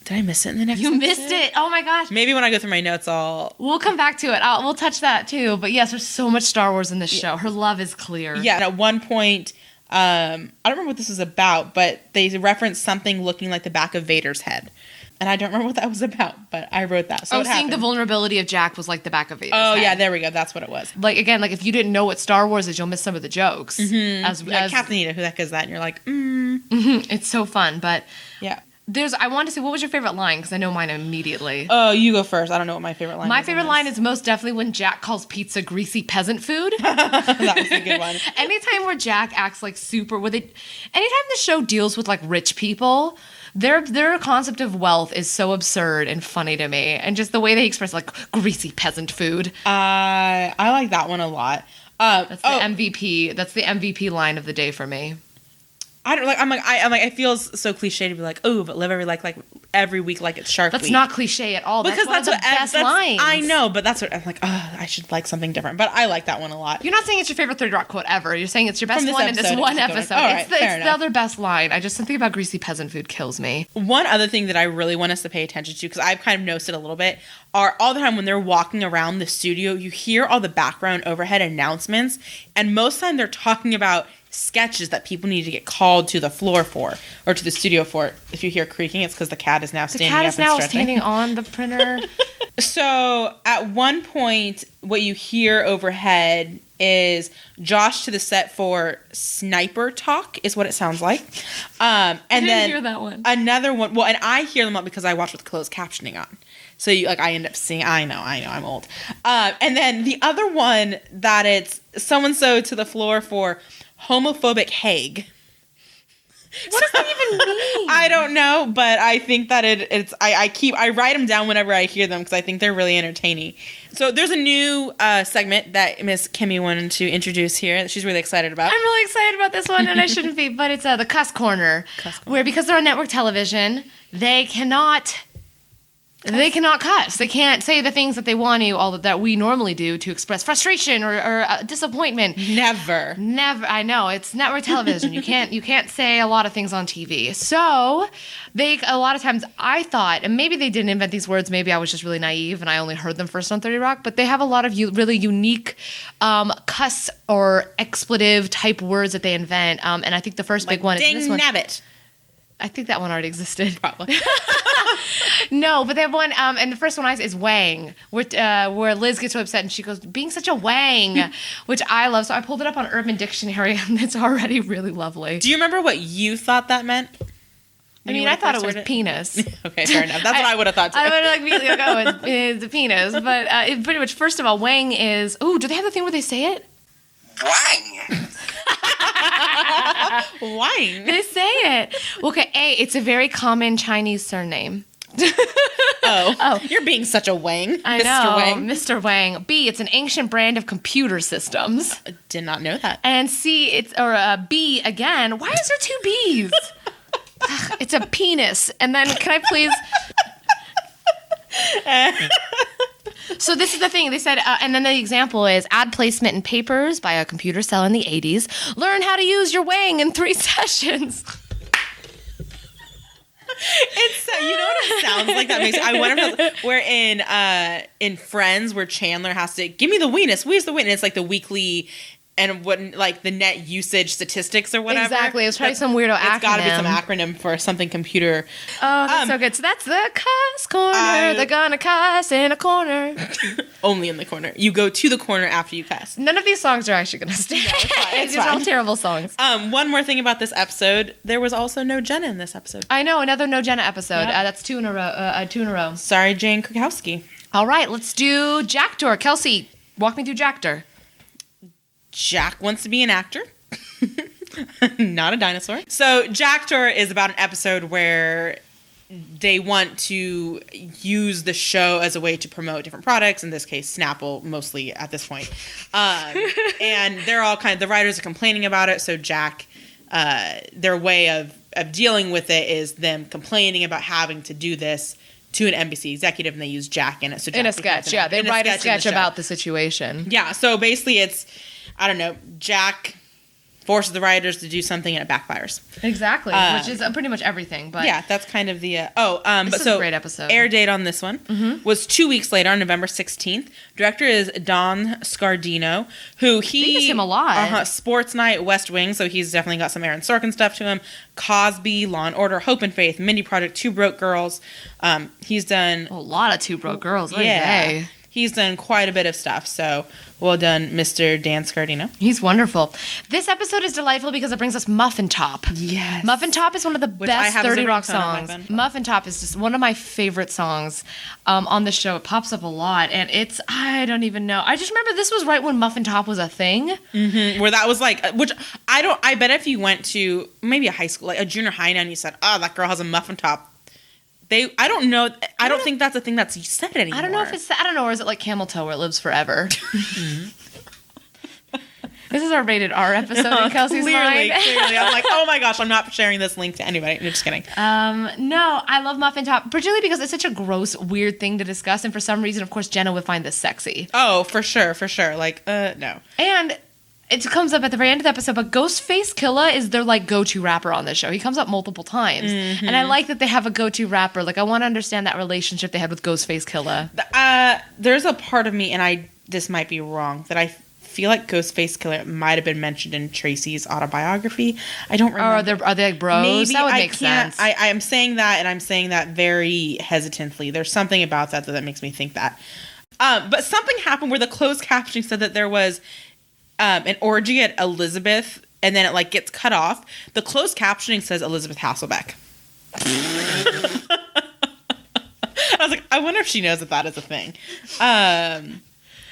Did I miss it in the next You episode? missed it. Oh my gosh. Maybe when I go through my notes, We'll come back to it. We'll touch that too. But yes, there's so much Star Wars in this show. Her love is clear. Yeah, and at one point, I don't remember what this was about, but they referenced something looking like the back of Vader's head. And I don't remember what that was about, but I wrote that. So seeing the vulnerability of Jack was like the back of Vader's head. head. Yeah, there we go. That's what it was. Like, again, like if you didn't know what Star Wars is, you'll miss some of the jokes. Mm-hmm. Captain Nita, who the heck is that? And you're like, It's so fun, but... Yeah. I wanted to say, what was your favorite line? Because I know mine immediately. Oh, you go first. I don't know what my favorite line is. My favorite line is most definitely when Jack calls pizza greasy peasant food. That was a good one. Anytime where Jack acts like anytime the show deals with like rich people, their concept of wealth is so absurd and funny to me. And just the way they express like greasy peasant food. I like that one a lot. That's the MVP. That's the MVP line of the day for me. I feel so cliche to be like, oh, but live every week like it's Shark Week. That's not cliche at all. Because that's one of the best lines. I know, but that's what I'm like. I should like something different. But I like that one a lot. You're not saying it's your favorite 30 Rock quote ever. You're saying it's your best one in this one episode. It's the other best line. I just something about greasy peasant food kills me. One other thing that I really want us to pay attention to, because I've kind of noticed it a little bit, are all the time when they're walking around the studio, you hear all the background overhead announcements, and most of the time they're talking about sketches that people need to get called to the floor for, or to the studio for. If you hear creaking, it's because the cat is now standing up and stretching. The cat is now standing on the printer. So at one point, what you hear overhead is Josh to the set for sniper talk, is what it sounds like. And I didn't then hear that one. Another one. Well, and I hear them up because I watch with closed captioning on. So I end up seeing. I know, I'm old. And then the other one that it's so-and-so to the floor for homophobic Hague. What does that even mean? I don't know, but I think that I write them down whenever I hear them because I think they're really entertaining. So there's a new segment that Miss Kimmy wanted to introduce here that she's really excited about. I'm really excited about this one, and I shouldn't be, but it's the Cuss Corner, where because they're on network television, they cannot cuss. They can't say the things that they want to, that we normally do to express frustration or disappointment. Never. I know, it's network television. You can't say a lot of things on TV. So a lot of times I thought, and maybe they didn't invent these words. Maybe I was just really naive and I only heard them first on 30 Rock. But they have a lot of really unique cuss or expletive type words that they invent. And I think the first big one is this one. Nabbit. I think that one already existed. Probably. No, but they have one, and the first one is wang, where Liz gets so upset and she goes, being such a wang, which I love. So I pulled it up on Urban Dictionary, and it's already really lovely. Do you remember what you thought that meant? I thought it was penis. Okay, fair enough. That's what I would have thought too. I would have immediately go, it's a penis. But it pretty much, first of all, wang is, do they have the thing where they say it? Wang. Wang. They say it. Okay, A, it's a very common Chinese surname. Oh, you're being such a wang, I Mr. know, Wang. Mr. Wang. B, it's an ancient brand of computer systems. I did not know that. And C, B again. Why is there 2 B's? It's a penis. And then can I please... So this is the thing. They said, and then the example is ad placement in papers by a computer cell in the 80s. Learn how to use your wang in 3 sessions. It's you know what it sounds like that makes. I wonder if we're in Friends where Chandler has to give me the weenus, where's the weenus? It's like the weekly and what like the net usage statistics or whatever. Exactly. It was probably some weirdo acronym. It's got to be some acronym for something computer. Oh, that's so good. So that's the cuss corner. They're gonna cuss in a corner. Only in the corner. You go to the corner after you cuss. None of these songs are actually gonna stay. No, it's fine. These are all terrible songs. One more thing about this episode. There was also no Jenna in this episode. I know, another no Jenna episode. Yep. That's 2 in a row. 2 in a row. Sorry, Jane Krakowski. All right, let's do Jacktor. Kelsey, walk me through Jacktor. Jack wants to be an actor, not a dinosaur. So Jacktor is about an episode where they want to use the show as a way to promote different products. In this case, Snapple, mostly at this point. And they're all the writers are complaining about it. So Jack, their way of dealing with it is them complaining about having to do this to an NBC executive, and they use Jack in it. So Jack in a sketch, yeah. They write a sketch about the situation. Yeah, so basically it's, I don't know, Jack forces the writers to do something and it backfires. Exactly, which is pretty much everything. But yeah, that's kind of the... this is a great episode. Air date on this one was 2 weeks later, on November 16th. Director is Don Scardino, who he... Sees him a lot. Sports Night, West Wing, so he's definitely got some Aaron Sorkin stuff to him. Cosby, Law and Order, Hope and Faith, Mindy Project, Two Broke Girls. He's done... A lot of Two Broke Girls. Yeah. He's done quite a bit of stuff, so well done, Mr. Dan Scardino. He's wonderful. This episode is delightful because it brings us Muffin Top. Yes. Muffin Top is one of the best 30 Rock songs. Muffin Top is just one of my favorite songs on the show. It pops up a lot, and it's, I don't even know. I just remember this was right when Muffin Top was a thing. Mm-hmm. Where that was which I bet if you went to maybe a high school, like a junior high now, and you said, oh, that girl has a Muffin Top, I don't know. I don't think that's a thing that's said anymore. I don't know if it's. I don't know. Or is it like Camel Toe where it lives forever? This is our rated R episode in Kelsey's mind. Clearly, I'm like, oh my gosh, I'm not sharing this link to anybody. I'm just kidding. No, I love Muffin Top, particularly because it's such a gross, weird thing to discuss, and for some reason, of course, Jenna would find this sexy. Oh, for sure. Like, no. And it comes up at the very end of the episode, but Ghostface Killah is their go-to rapper on this show. He comes up multiple times, and I like that they have a go-to rapper. Like, I want to understand that relationship they had with Ghostface Killah. There's a part of me, and this might be wrong, that I feel like Ghostface Killah might have been mentioned in Tracy's autobiography. I don't remember. Are they like bros? Maybe. That would make sense. I am saying that, and I'm saying that very hesitantly. There's something about that makes me think that. But something happened where the closed captioning said that there was an orgy at Elizabeth, and then it gets cut off. The closed captioning says Elizabeth Hasselbeck. I was like, I wonder if she knows that is a thing.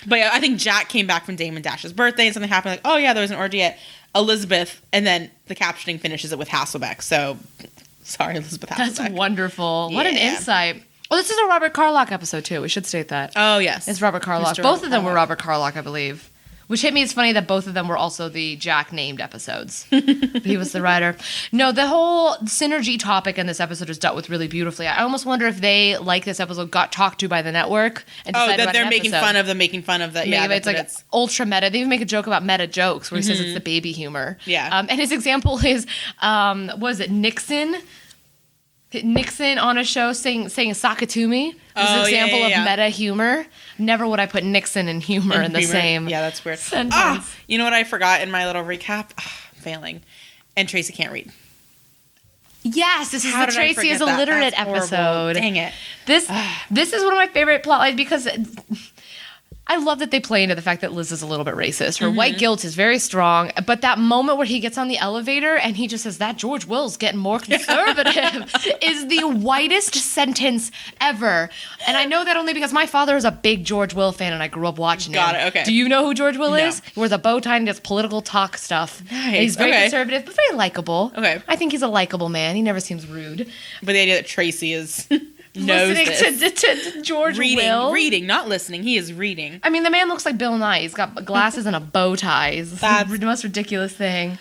But yeah, I think Jack came back from Damon Dash's birthday, and something happened. Like, oh yeah, there was an orgy at Elizabeth, and then the captioning finishes it with Hasselbeck. So, sorry, Elizabeth Hasselbeck. That's wonderful. Yeah. What an insight. Well, this is a Robert Carlock episode too. We should state that. Oh yes, it's Robert Carlock. Both of them were Robert Carlock, I believe. Which hit me. It's funny that both of them were also the Jack named episodes. He was the writer. No, the whole synergy topic in this episode is dealt with really beautifully. I almost wonder if they, like this episode, got talked to by the network and decided that they're making fun of that. Yeah, it's ultra meta. They even make a joke about meta jokes where he says it's the baby humor. Yeah. And his example is, was it Nixon? Nixon on a show saying Sakatumi was an example of meta humor. Never would I put Nixon and humor in the same that's weird. sentence. You know what I forgot in my little recap? Failing. And Tracy can't read. Yes, this is the Tracy is illiterate episode. Dang it. This is one of my favorite plot lines because I love that they play into the fact that Liz is a little bit racist. Her white guilt is very strong, but that moment where he gets on the elevator and he just says, that George Will's getting more conservative is the whitest sentence ever. And I know that only because my father is a big George Will fan and I grew up watching him. Got it, okay. Do you know who George Will is? He wears a bow tie and does political talk stuff. Nice. He's very conservative, but very likable. Okay. I think he's a likable man. He never seems rude. But the idea that Tracy is... listening to George Will. Reading, not listening. He is reading. I mean, the man looks like Bill Nye. He's got glasses and a bow tie. That's the most ridiculous thing.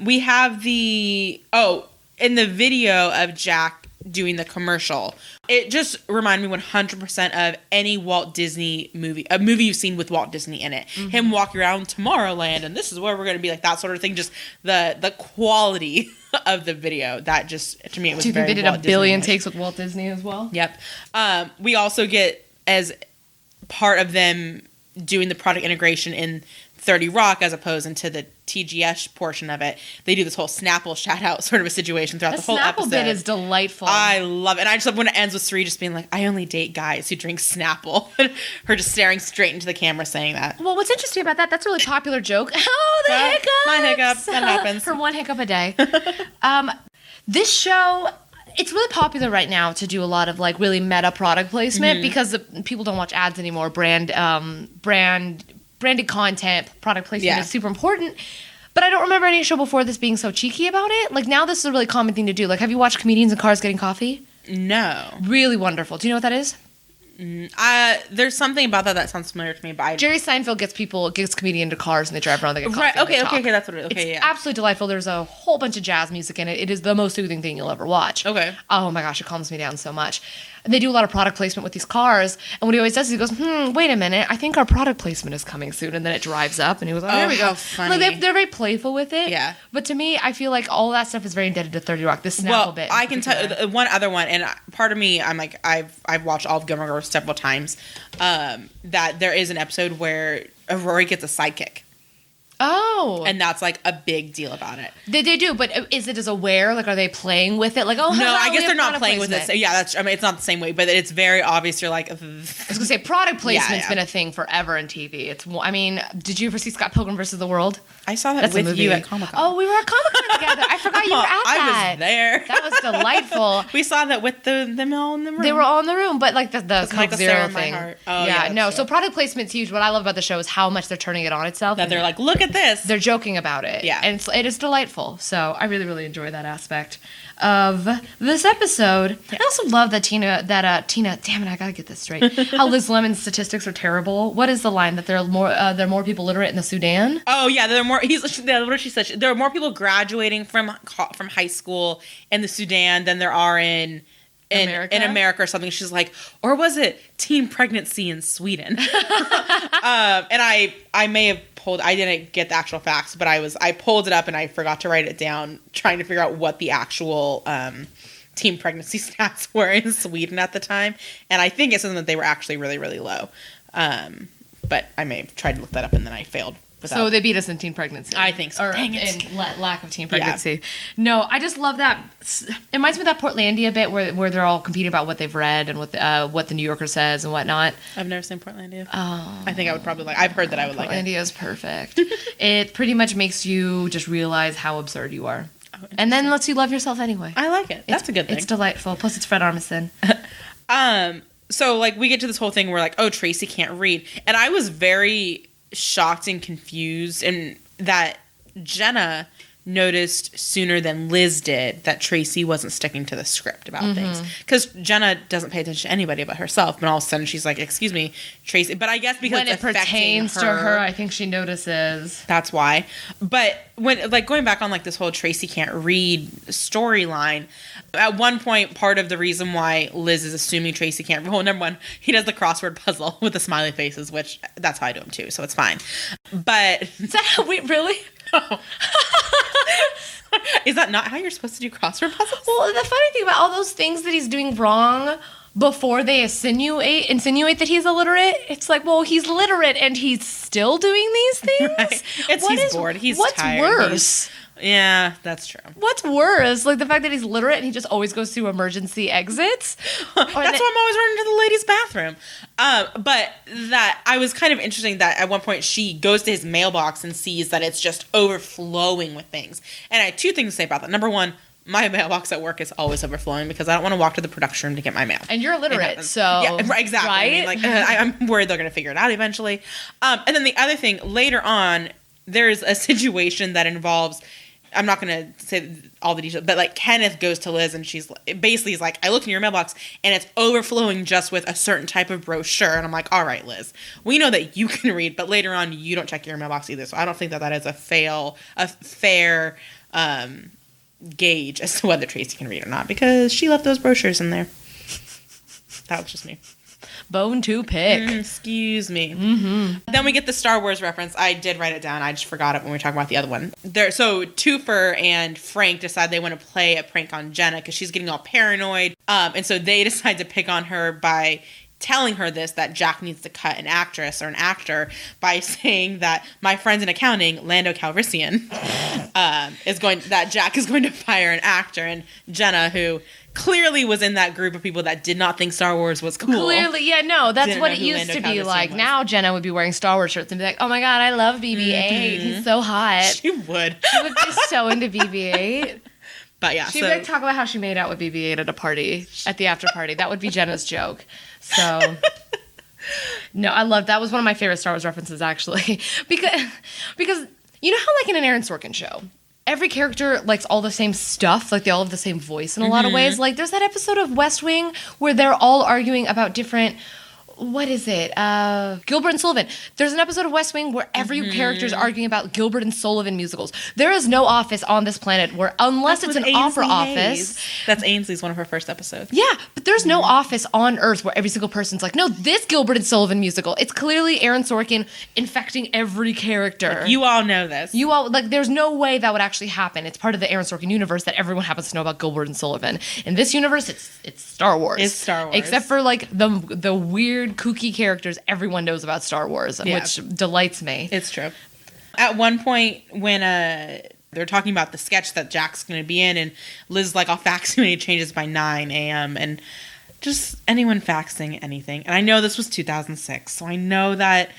We have in the video of Jack doing the commercial, it just reminded me 100% of any Walt Disney movie, a movie you've seen with Walt Disney in it. Him walking around Tomorrowland, and this is where we're going to be, like that sort of thing. Just the quality of the video, that just, to me, it was very Walt Disney. Do you think they did a billion takes with Walt Disney as well? Yep. We also get, as part of them doing the product integration in 30 Rock as opposed to the TGS portion of it, they do this whole Snapple shout-out sort of a situation throughout the whole episode. The Snapple bit is delightful. I love it. And I just love when it ends with Sri just being like, I only date guys who drink Snapple. Her just staring straight into the camera saying that. Well, what's interesting about that, that's a really popular joke. Oh, the hiccups! My hiccup. That happens. For one hiccup a day. This show... It's really popular right now to do a lot of like really meta product placement because people don't watch ads anymore. Branded content, product placement is super important. But I don't remember any show before this being so cheeky about it. Like now this is a really common thing to do. Like have you watched comedians in cars getting coffee? No. Really wonderful. Do you know what that is? There's something about that sounds familiar to me, but Jerry Seinfeld gets comedian into cars and they drive around. They get coffee. Right. And they Okay. talk. Okay. That's what it is. Okay. It's absolutely delightful. There's a whole bunch of jazz music in it. It is the most soothing thing you'll ever watch. Okay. Oh my gosh, it calms me down so much. And they do a lot of product placement with these cars. And what he always does is he goes, wait a minute. I think our product placement is coming soon. And then it drives up and he goes, there we go. Funny. Like they're very playful with it. Yeah. But to me, I feel like all that stuff is very indebted to 30 Rock. This Snapple bit. I can tell one other one, and part of me, I'm like, I've watched all of Gilmore Girls several times. That there is an episode where Rory gets a sidekick. Oh. And that's like a big deal about it. They do, but is it as aware? Like, are they playing with it? Like, oh, no, I we guess have they're not product playing with it. placement. So yeah, it's not the same way, but it's very obvious. You're like, I was gonna say product placement's Yeah. been a thing forever in TV. I mean, did you ever see Scott Pilgrim versus the World? I saw that That's a with movie. you at Comic-Con. Oh, we were at Comic-Con together. I forgot you were at that. I was there. That was delightful. We saw that with them all in the room. They were all in the room, but like the Coke Michael Zero Cera in my thing. heart. Oh, yeah, that's no. true. So product placement's huge. What I love about the show is how much they're turning it on itself. that they're like, look at this. They're joking about it. Yeah. And it is delightful. So I really, really enjoy that aspect of this episode. Yeah. I also love that Tina, damn it, I gotta get this straight. How Liz Lemon's statistics are terrible. What is the line? That there are more people literate in the Sudan? Oh yeah, there are more. What did she say? There are more people graduating from high school in the Sudan than there are in America or something. She's like, or was it teen pregnancy in Sweden? And I may have I didn't get the actual facts, but I pulled it up and I forgot to write it down, trying to figure out what the actual teen pregnancy stats were in Sweden at the time. And I think it says that they were actually really, really low. But I may have tried to look that up and then I failed. So they beat us in teen pregnancy. I think so. Or Dang it. in lack of teen pregnancy. Yeah. No, I just love that. It reminds me of that Portlandia bit where they're all competing about what they've read and what the New Yorker says and whatnot. I've never seen Portlandia. Oh. I think I would probably like. I've heard that I would like it. Portlandia is perfect. It pretty much makes you just realize how absurd you are, and then lets you love yourself anyway. I like it. That's a good thing. It's delightful. Plus, it's Fred Armisen. So like we get to this whole thing where like, oh, Tracy can't read, and I was very shocked and confused, and that Jenna noticed sooner than Liz did that Tracy wasn't sticking to the script about things, because Jenna doesn't pay attention to anybody but herself, but all of a sudden she's like, excuse me, Tracy. But I guess because when it pertains to her, I think she notices. That's why. But when like going back on like this whole Tracy can't read storyline, at one point part of the reason why Liz is assuming Tracy can't read, well, number one, he does the crossword puzzle with the smiley faces, which that's how I do them too, so it's fine. But is that how really? No. Is that not how you're supposed to do crossword puzzles? Well, the funny thing about all those things that he's doing wrong before they insinuate that he's illiterate, it's like, well, he's literate and he's still doing these things? Right. He's bored. He's tired. What's worse? Yeah, that's true. What's worse? Like the fact that he's literate and he just always goes through emergency exits? That's why I'm always running to the ladies' bathroom. But that I was kind of interesting that at one point she goes to his mailbox and sees that it's just overflowing with things. And I had two things to say about that. Number one, my mailbox at work is always overflowing because I don't want to walk to the production room to get my mail. And you're illiterate, so... Yeah, exactly. Right? I mean, I'm worried they're going to figure it out eventually. And then the other thing, later on, there's a situation that involves... I'm not going to say all the details, but like Kenneth goes to Liz and she's basically like, I looked in your mailbox and it's overflowing just with a certain type of brochure. And I'm like, all right, Liz, we know that you can read, but later on you don't check your mailbox either. So I don't think that is a fair gauge as to whether Tracy can read or not, because she left those brochures in there. That was just me. Bone to pick. Excuse me. Mm-hmm. Then we get the Star Wars reference. I did write it down. I just forgot it when we were talking about the other one. So Toofer and Frank decide they want to play a prank on Jenna because she's getting all paranoid. And so they decide to pick on her by telling her that Jack needs to cut an actress or an actor by saying that my friends in accounting, Lando Calrissian, that Jack is going to fire an actor. And Jenna, who clearly was in that group of people that did not think Star Wars was cool. Clearly, yeah, no, that's Didn't what know it who used Lando to be Calrissian like. was. Now Jenna would be wearing Star Wars shirts and be like, oh my god, I love BB-8. He's so hot. She would. She would be so into BB-8. But yeah, she would talk about how she made out with BB-8 at a party, at the after party. That would be Jenna's joke. So... No, I love that. Was one of my favorite Star Wars references, actually, because you know how like in an Aaron Sorkin show, every character likes all the same stuff. Like, they all have the same voice in a lot of ways. Like, there's that episode of West Wing where they're all arguing about different... What is it? Gilbert and Sullivan. There's an episode of West Wing where every character is arguing about Gilbert and Sullivan musicals. There is no office on this planet where, unless it's an opera office. That's Ainsley's one of her first episodes. Yeah, but there's no office on Earth where every single person's like, no, this Gilbert and Sullivan musical. It's clearly Aaron Sorkin infecting every character. Like, you all know this. You all, like, there's no way that would actually happen. It's part of the Aaron Sorkin universe that everyone happens to know about Gilbert and Sullivan. In this universe, it's Star Wars. It's Star Wars. Except for, like, the weird, kooky characters everyone knows about Star Wars, which delights me. It's true. At one point, when they're talking about the sketch that Jack's going to be in, and Liz's like, I'll fax you any changes by 9 a.m., and just anyone faxing anything. And I know this was 2006, so I know that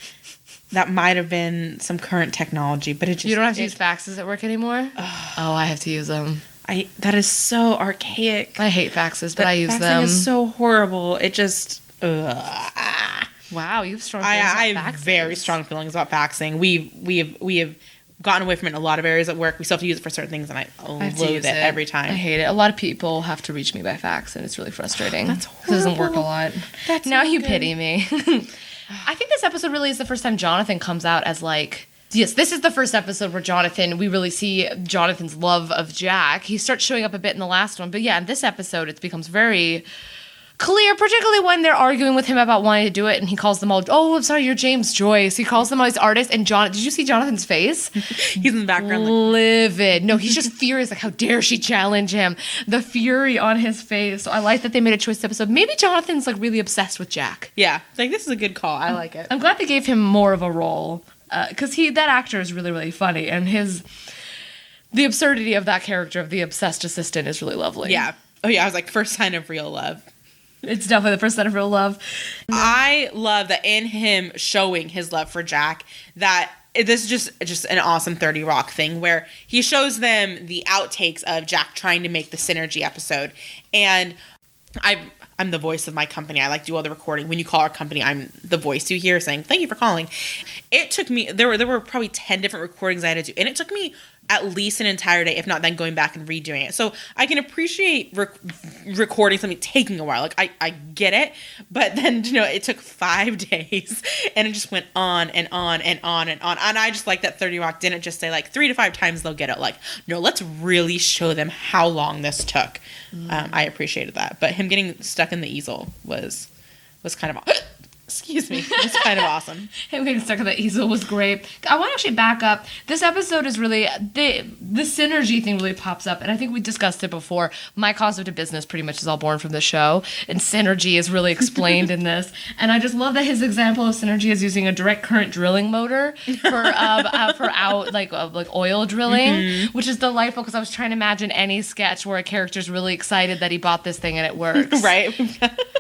might have been some current technology, but it just... You don't have to use faxes at work anymore? Oh, I have to use them. That is so archaic. I hate faxes, but I use them. Faxing is so horrible. It just... Wow, you have strong feelings about I faxing. have very strong feelings about faxing. We have gotten away from it in a lot of areas at work. We still have to use it for certain things, and I loathe it every time. I hate it. A lot of people have to reach me by fax, and it's really frustrating. That's horrible. It doesn't work a lot. That's now you pity me. I think this episode really is the first time Jonathan comes out as, like... Yes, this is the first episode where we really see Jonathan's love of Jack. He starts showing up a bit in the last one. But yeah, in this episode, it becomes very... clear, particularly when they're arguing with him about wanting to do it, and he calls them all, oh, I'm sorry, you're James Joyce. He calls them all these artists, and did you see Jonathan's face? He's in the background. Livid. No, he's just furious, like, how dare she challenge him? The fury on his face. So I like that they made a choice this episode. Maybe Jonathan's, like, really obsessed with Jack. Yeah. Like, this is a good call. I like it. I'm glad they gave him more of a role, because that actor is really, really funny, and the absurdity of that character, of the obsessed assistant, is really lovely. Yeah. Oh, yeah, I was like, first sign of real love. It's definitely the first sign of real love. I love that in him showing his love for Jack, that this is just an awesome 30 Rock thing where he shows them the outtakes of Jack trying to make the Synergy episode. And I'm the voice of my company. I like to do all the recording. When you call our company, I'm the voice you hear saying, thank you for calling. It took me, there were probably 10 different recordings I had to do. And it took me at least an entire day, if not then going back and redoing it. So I can appreciate recording something taking a while. Like, I get it. But then, it took 5 days. And it just went on and on and on and on. And I just like that 30 Rock didn't just say, like, 3 to 5 times they'll get it. Like, no, let's really show them how long this took. I appreciated that. But him getting stuck in the easel was kind of... Excuse me. It's kind of awesome. Him getting stuck on the easel was great. I want to actually back up. This episode is really... The synergy thing really pops up, and I think we discussed it before. My concept of business pretty much is all born from the show, and synergy is really explained in this. And I just love that his example of synergy is using a direct current drilling motor for oil drilling, which is delightful because I was trying to imagine any sketch where a character's really excited that he bought this thing and it works. Right.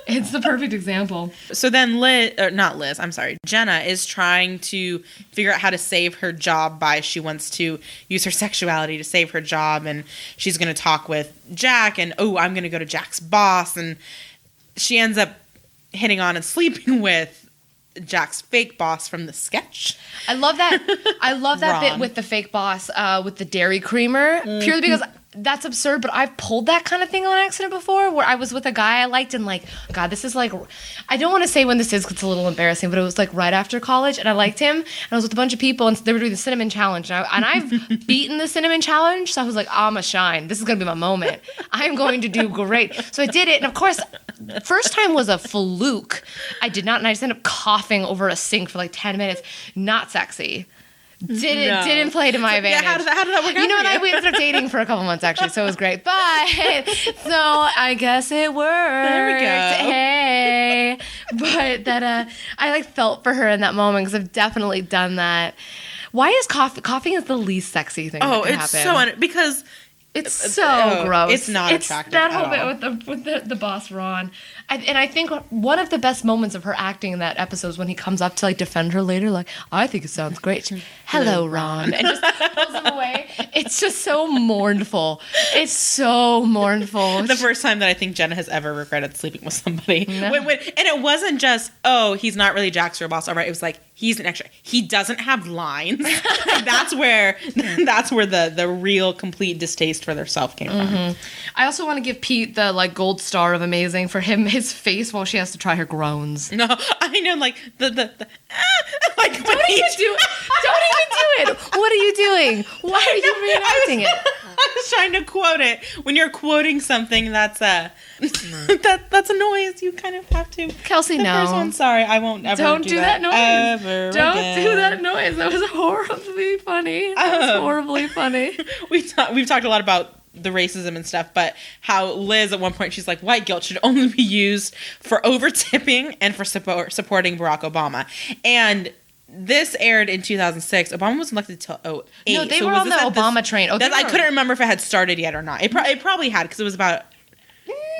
It's the perfect example. So then Jenna is trying to figure out how to save her job she wants to use her sexuality to save her job, and she's going to talk with Jack, and I'm going to go to Jack's boss, and she ends up hitting on and sleeping with Jack's fake boss from the sketch. I love that bit with the fake boss with the dairy creamer, purely because that's absurd, but I've pulled that kind of thing on accident before, where I was with a guy I liked, and like, God, this is like, I don't want to say when this is because it's a little embarrassing, but it was like right after college, and I liked him, and I was with a bunch of people, and they were doing the cinnamon challenge, and I've beaten the cinnamon challenge, so I was like, I'm a shine. This is going to be my moment. I'm going to do great. So I did it, and of course, first time was a fluke. I did not, and I just ended up coughing over a sink for like 10 minutes. Not sexy. Didn't play to my advantage. Yeah, how did that work out? We ended up dating for a couple months actually, so it was great. But so I guess it worked. There we go. Hey, but that I like felt for her in that moment because I've definitely done that. Why is coughing is the least sexy thing? Oh, that can it's happen. so because it's so gross. It's not attractive. That whole at all. bit with the boss Ron. I think one of the best moments of her acting in that episode is when he comes up to like defend her later, like, I think it sounds great. Hello, Ron. And just pulls him away. It's just so mournful. It's so mournful. The first time that I think Jenna has ever regretted sleeping with somebody. No. And it wasn't just, oh, he's not really Jacktor boss. All right. It was like, he's an extra. He doesn't have lines. Like, that's where the real complete distaste for their self came from. I also want to give Pete the like gold star of amazing for his face while she has to try her groans. No, I know, like the like Don't even do it. What are you doing? Why are you reenacting it? I was trying to quote it. When you're quoting something that's that's a noise, you kind of have to. Kelsey, the no. first one, sorry, I won't ever Don't do that noise. Ever Don't again. do that noise. That was horribly funny. That was horribly funny. We've talked a lot about the racism and stuff, but how Liz at one point, she's like, white guilt should only be used for over tipping and for supporting Barack Obama. And this aired in 2006. Obama was elected till 2008. No, they were on the Obama train. Oh, I couldn't remember if it had started yet or not. It probably had, because it was about...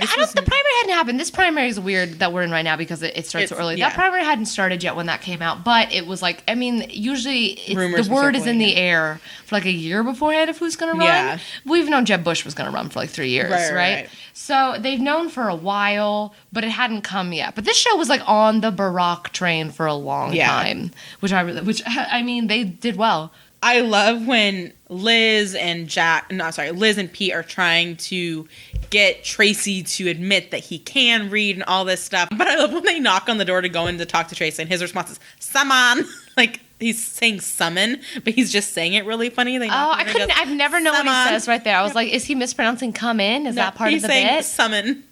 The primary hadn't happened. This primary is weird that we're in right now because it starts so early. Yeah. That primary hadn't started yet when that came out, but it was like, I mean, usually Rumors the word is in the circulating. air for like a year beforehand of who's going to run. Yeah. We've known Jeb Bush was going to run for like 3 years, right? So they've known for a while, but it hadn't come yet. But this show was like on the Barack train for a long time, which I mean, they did well. I love when Liz and Pete are trying to get Tracy to admit that he can read and all this stuff. But I love when they knock on the door to go in to talk to Tracy, and his response is, summon. Like, he's saying summon, but he's just saying it really funny. I've never known what he says right there. I was like, is he mispronouncing come in? Is that part of the bit? He's saying summon.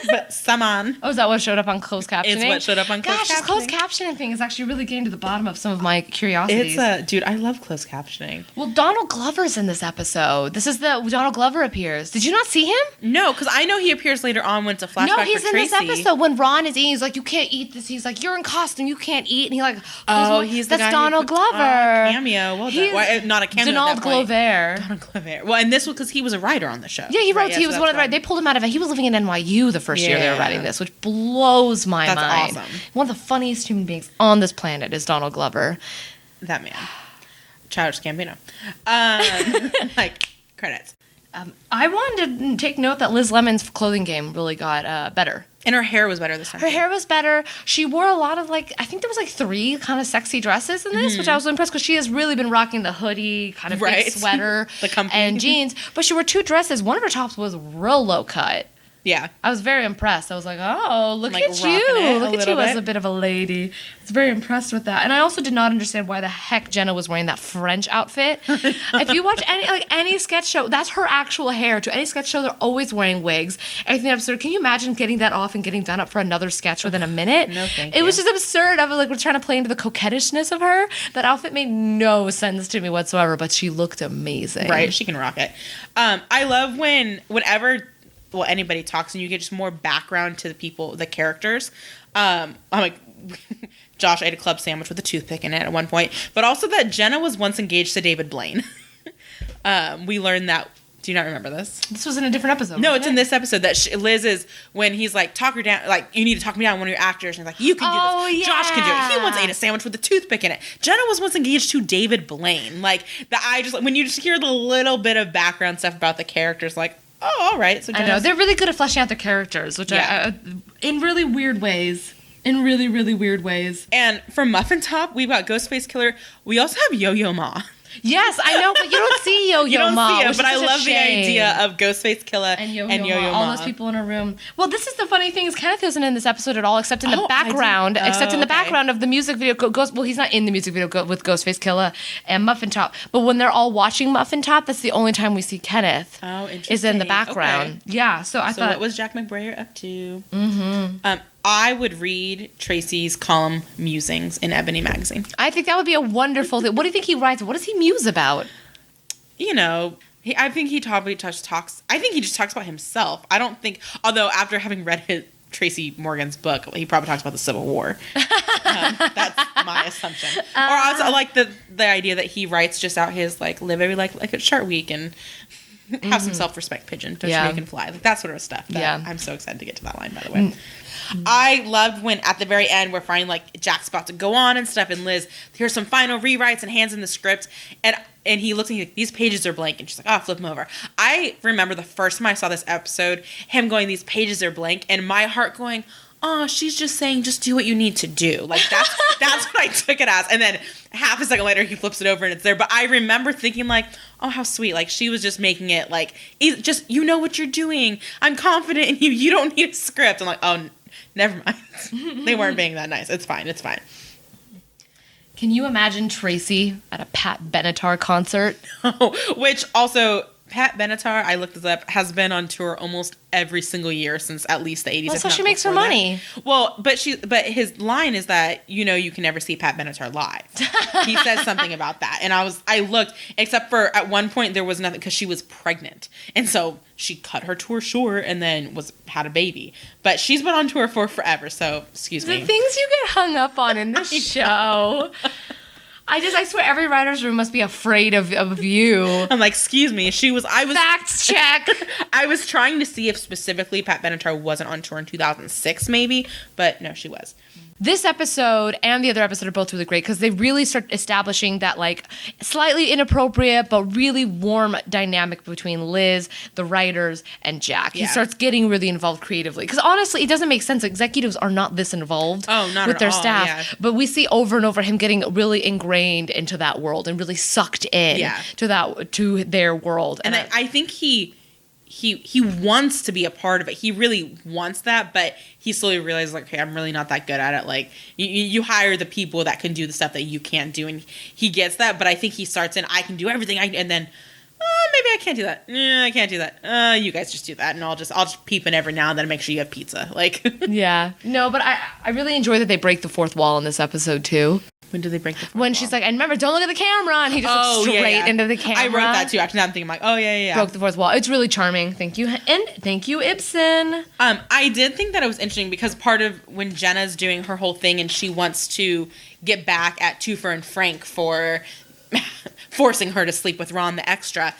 But summon. Oh, is that what showed up on closed captioning? It's what showed up on closed captioning. Gosh, this closed captioning thing is actually really getting to the bottom of some of my curiosities. Dude, I love closed captioning. Well, Donald Glover's in this episode. This is Donald Glover appears. Did you not see him? No, because I know he appears later on when it's a flashback No, he's for in Tracy. this episode when Ron is eating. He's like, you can't eat this. He's like, you're in costume. You can't eat. And he like, he's the that's guy Donald Glover. Cameo. Well, not a cameo. Donald Glover. Donald Glover. Well, and this was because he was a writer on the show. Yeah, he wrote. He was one of the writers. They pulled him out of it. He was living in NYU the first year they were writing this, which blows my mind. That's awesome. One of the funniest human beings on this planet is Donald Glover. That man. Childish Gambino. Like, credits. I wanted to take note that Liz Lemon's clothing game really got better. And her hair was better this time. Her hair was better. She wore a lot of I think there was 3 kind of sexy dresses in this, which I was really impressed because she has really been rocking the hoodie, kind of big sweater, and jeans. But she wore 2 dresses. One of her tops was real low cut. Yeah. I was very impressed. I was like, oh, look at you. Look at you as a bit of a lady. I was very impressed with that. And I also did not understand why the heck Jenna was wearing that French outfit. If you watch any sketch show, that's her actual hair. To any sketch show, they're always wearing wigs. Everything absurd. Can you imagine getting that off and getting done up for another sketch within a minute? No, thank you. It was just absurd. I was like, we're trying to play into the coquettishness of her. That outfit made no sense to me whatsoever, but she looked amazing. Right. She can rock it. I love whenever anybody talks and you get just more background to the characters. I'm like, Josh ate a club sandwich with a toothpick in it at one point, but also that Jenna was once engaged to David Blaine. We learned that. Do you not remember this? This was in a different episode. No, it's in this episode that Liz is when he's like, talk her down, like, you need to talk me down, one of your actors, and he's like, you can do this. Yeah. Josh can do it. He once ate a sandwich with a toothpick in it. Jenna was once engaged to David Blaine. Like, when you just hear the little bit of background stuff about the characters, like, oh, all right. So I know. They're really good at fleshing out their characters, which in really weird ways. In really, really weird ways. And from Muffin Top, we've got Ghostface Killer. We also have Yo-Yo Ma. Yes, I know, but you don't see Yo-Yo Ma. You don't see it, which but is I such a love the shame. idea of Ghostface Killer and Yo-Yo Ma. All those people in a room. Well, this is the funny thing is Kenneth isn't in this episode at all, except in the background. Except in the background of the music video. Well, he's not in the music video with Ghostface Killer and Muffin Top. But when they're all watching Muffin Top, that's the only time we see Kenneth. Oh, interesting. Is in the background. Okay. Yeah, so I thought. What was Jack McBrayer up to? Mm-hmm. I would read Tracy's column Musings in Ebony magazine. I think that would be a wonderful thing. What do you think he writes? What does he muse about? You know, I think he probably talks. I think he just talks about himself. I don't think, although after having read Tracy Morgan's book, he probably talks about the Civil War. That's my assumption. Or also, I like the idea that he writes just out his live every like it's Shark Week and have some self-respect, pigeon. Don't you know you can fly? Like that sort of stuff. I'm so excited to get to that line, by the way. I loved when at the very end we're finding like Jack's about to go on and stuff, and Liz here's some final rewrites and hands in the script, and he looks at me like, these pages are blank, and she's like, oh, flip them over. I remember the first time I saw this episode, him going, these pages are blank, and my heart going, oh, she's just saying, just do what you need to do. Like that's what I took it as. And then half a second later, he flips it over and it's there. But I remember thinking like, oh, how sweet. Like she was just making it like, just, you know what you're doing. I'm confident in you. You don't need a script. I'm like, oh, never mind. They weren't being that nice. It's fine. It's fine. Can you imagine Tracy at a Pat Benatar concert? Which also, Pat Benatar, I looked this up, has been on tour almost every single year since at least the 80s. Well, so she makes her money. Well, but his line is that, you can never see Pat Benatar live. He says something about that. And I looked, except for at one point there was nothing because she was pregnant. And so she cut her tour short and then had a baby. But she's been on tour for forever, so excuse me. The things you get hung up on in this show. I swear every writer's room must be afraid of you. I'm like, excuse me. Facts check. I was trying to see if specifically Pat Benatar wasn't on tour in 2006 maybe, but no, she was. This episode and the other episode are both really great because they really start establishing that like slightly inappropriate but really warm dynamic between Liz, the writers, and Jack. He starts getting really involved creatively because honestly, it doesn't make sense. Executives are not this involved with their staff. Yeah. But we see over and over him getting really ingrained into that world and really sucked in to their world. And I think he wants to be a part of it. He really wants that, but he slowly realizes, like, okay, I'm really not that good at it. Like, you hire the people that can do the stuff that you can't do, and he gets that. But I think he starts in, I can do everything, and then, maybe I can't do that. I can't do that. You guys just do that, and I'll just peep in every now and then and make sure you have pizza. Like, yeah, no, but I really enjoy that they break the fourth wall in this episode too. When do they break the fourth When wall? she's like, and remember, don't look at the camera. And he just looks straight into the camera. I wrote that too. Actually, now I'm thinking like, yeah. Broke the fourth wall. It's really charming. Thank you. And thank you, Ibsen. I did think that it was interesting because part of when Jenna's doing her whole thing and she wants to get back at Toofer and Frank for forcing her to sleep with Ron the extra,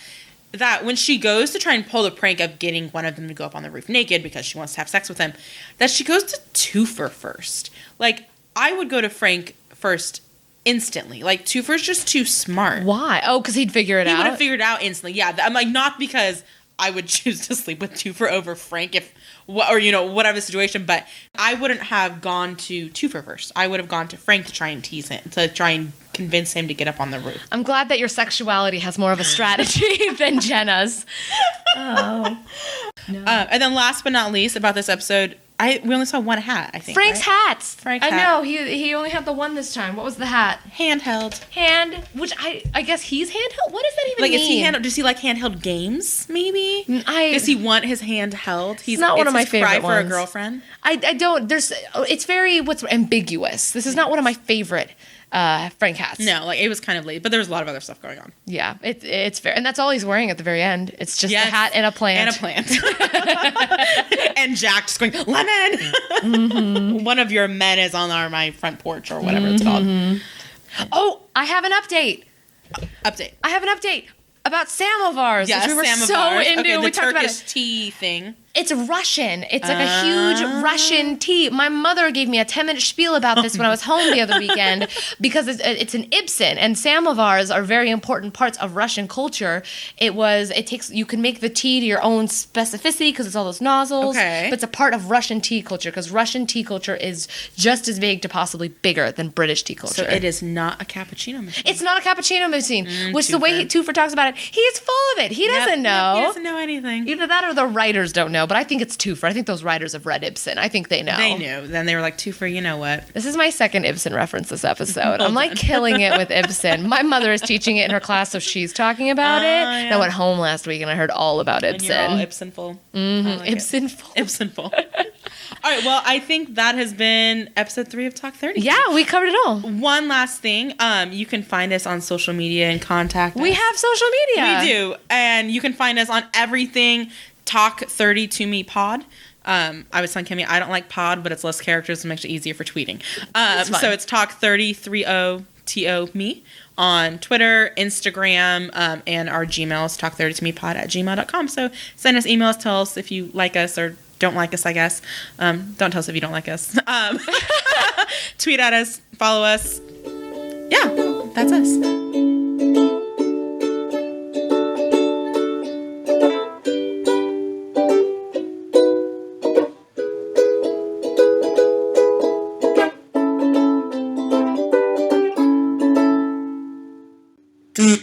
that when she goes to try and pull the prank of getting one of them to go up on the roof naked because she wants to have sex with him, that she goes to Toofer first. Like, I would go to Frank first instantly. Like, Toofer's just too smart. Why? Oh, because he'd figure it out? He would have figured it out instantly. Yeah, I'm like, not because I would choose to sleep with Toofer over Frank whatever the situation, but I wouldn't have gone to Toofer first. I would have gone to Frank to try and tease him, to try and convince him to get up on the roof. I'm glad that your sexuality has more of a strategy than Jenna's. Oh. No. And then last but not least about this episode, we only saw one hat, I think. Frank's hats. Frank's hat. I know. He only had the one this time. What was the hat? Handheld. Which I guess he's handheld? What does that even mean? Like, is he handheld? Does he like handheld games, maybe? Does he want his hand held? It's not one of my favorite cry ones. For a girlfriend? I don't. It's very, ambiguous. This is not one of my favorite Frank hats. No, like, it was kind of late, but there was a lot of other stuff going on. Yeah, it's fair. And that's all he's wearing at the very end. It's just a hat and a plant. And Jack just going, lemon! Mm-hmm. One of your men is on my front porch or whatever it's called. Oh, I have an update. I have an update about samovars. Yes, which we were samovars. so into. Okay, we talked about it. Turkish tea thing. It's Russian. It's like a huge Russian tea. My mother gave me a 10-minute spiel about this when I was home the other weekend because it's an Ibsen, and samovars are very important parts of Russian culture. You can make the tea to your own specificity because it's all those nozzles. Okay. But it's a part of Russian tea culture because Russian tea culture is just as big to possibly bigger than British tea culture. So it is not a cappuccino machine. It's not a cappuccino machine, which the way Toofer talks about it, he is full of it. He doesn't know. He doesn't know anything. Either that or the writers don't know. But I think it's Toofer. I think those writers have read Ibsen. I think they know. They knew. Then they were like, Toofer, you know what? This is my second Ibsen reference this episode. I'm like killing it with Ibsen. My mother is teaching it in her class, so she's talking about it. Yeah. And I went home last week and I heard all about Ibsen. And you're all Ibsenful. Mm-hmm. Like Ibsenful. Ibsenful. All right, well, I think that has been episode 3 of Talk 30. Yeah, we covered it all. One last thing. You can find us on social media and contact us. We have social media. We do. And you can find us on everything Talk 30 to Me Pod. I was telling Kimmy I don't like pod, but it's less characters and makes it easier for tweeting. So it's Talk 30 30 TO me on Twitter, Instagram, and our Gmails, talk30tomepod@gmail.com. So send us emails, tell us if you like us or don't like us, I guess. Don't tell us if you don't like us. Tweet at us, follow us. Yeah, that's us. Do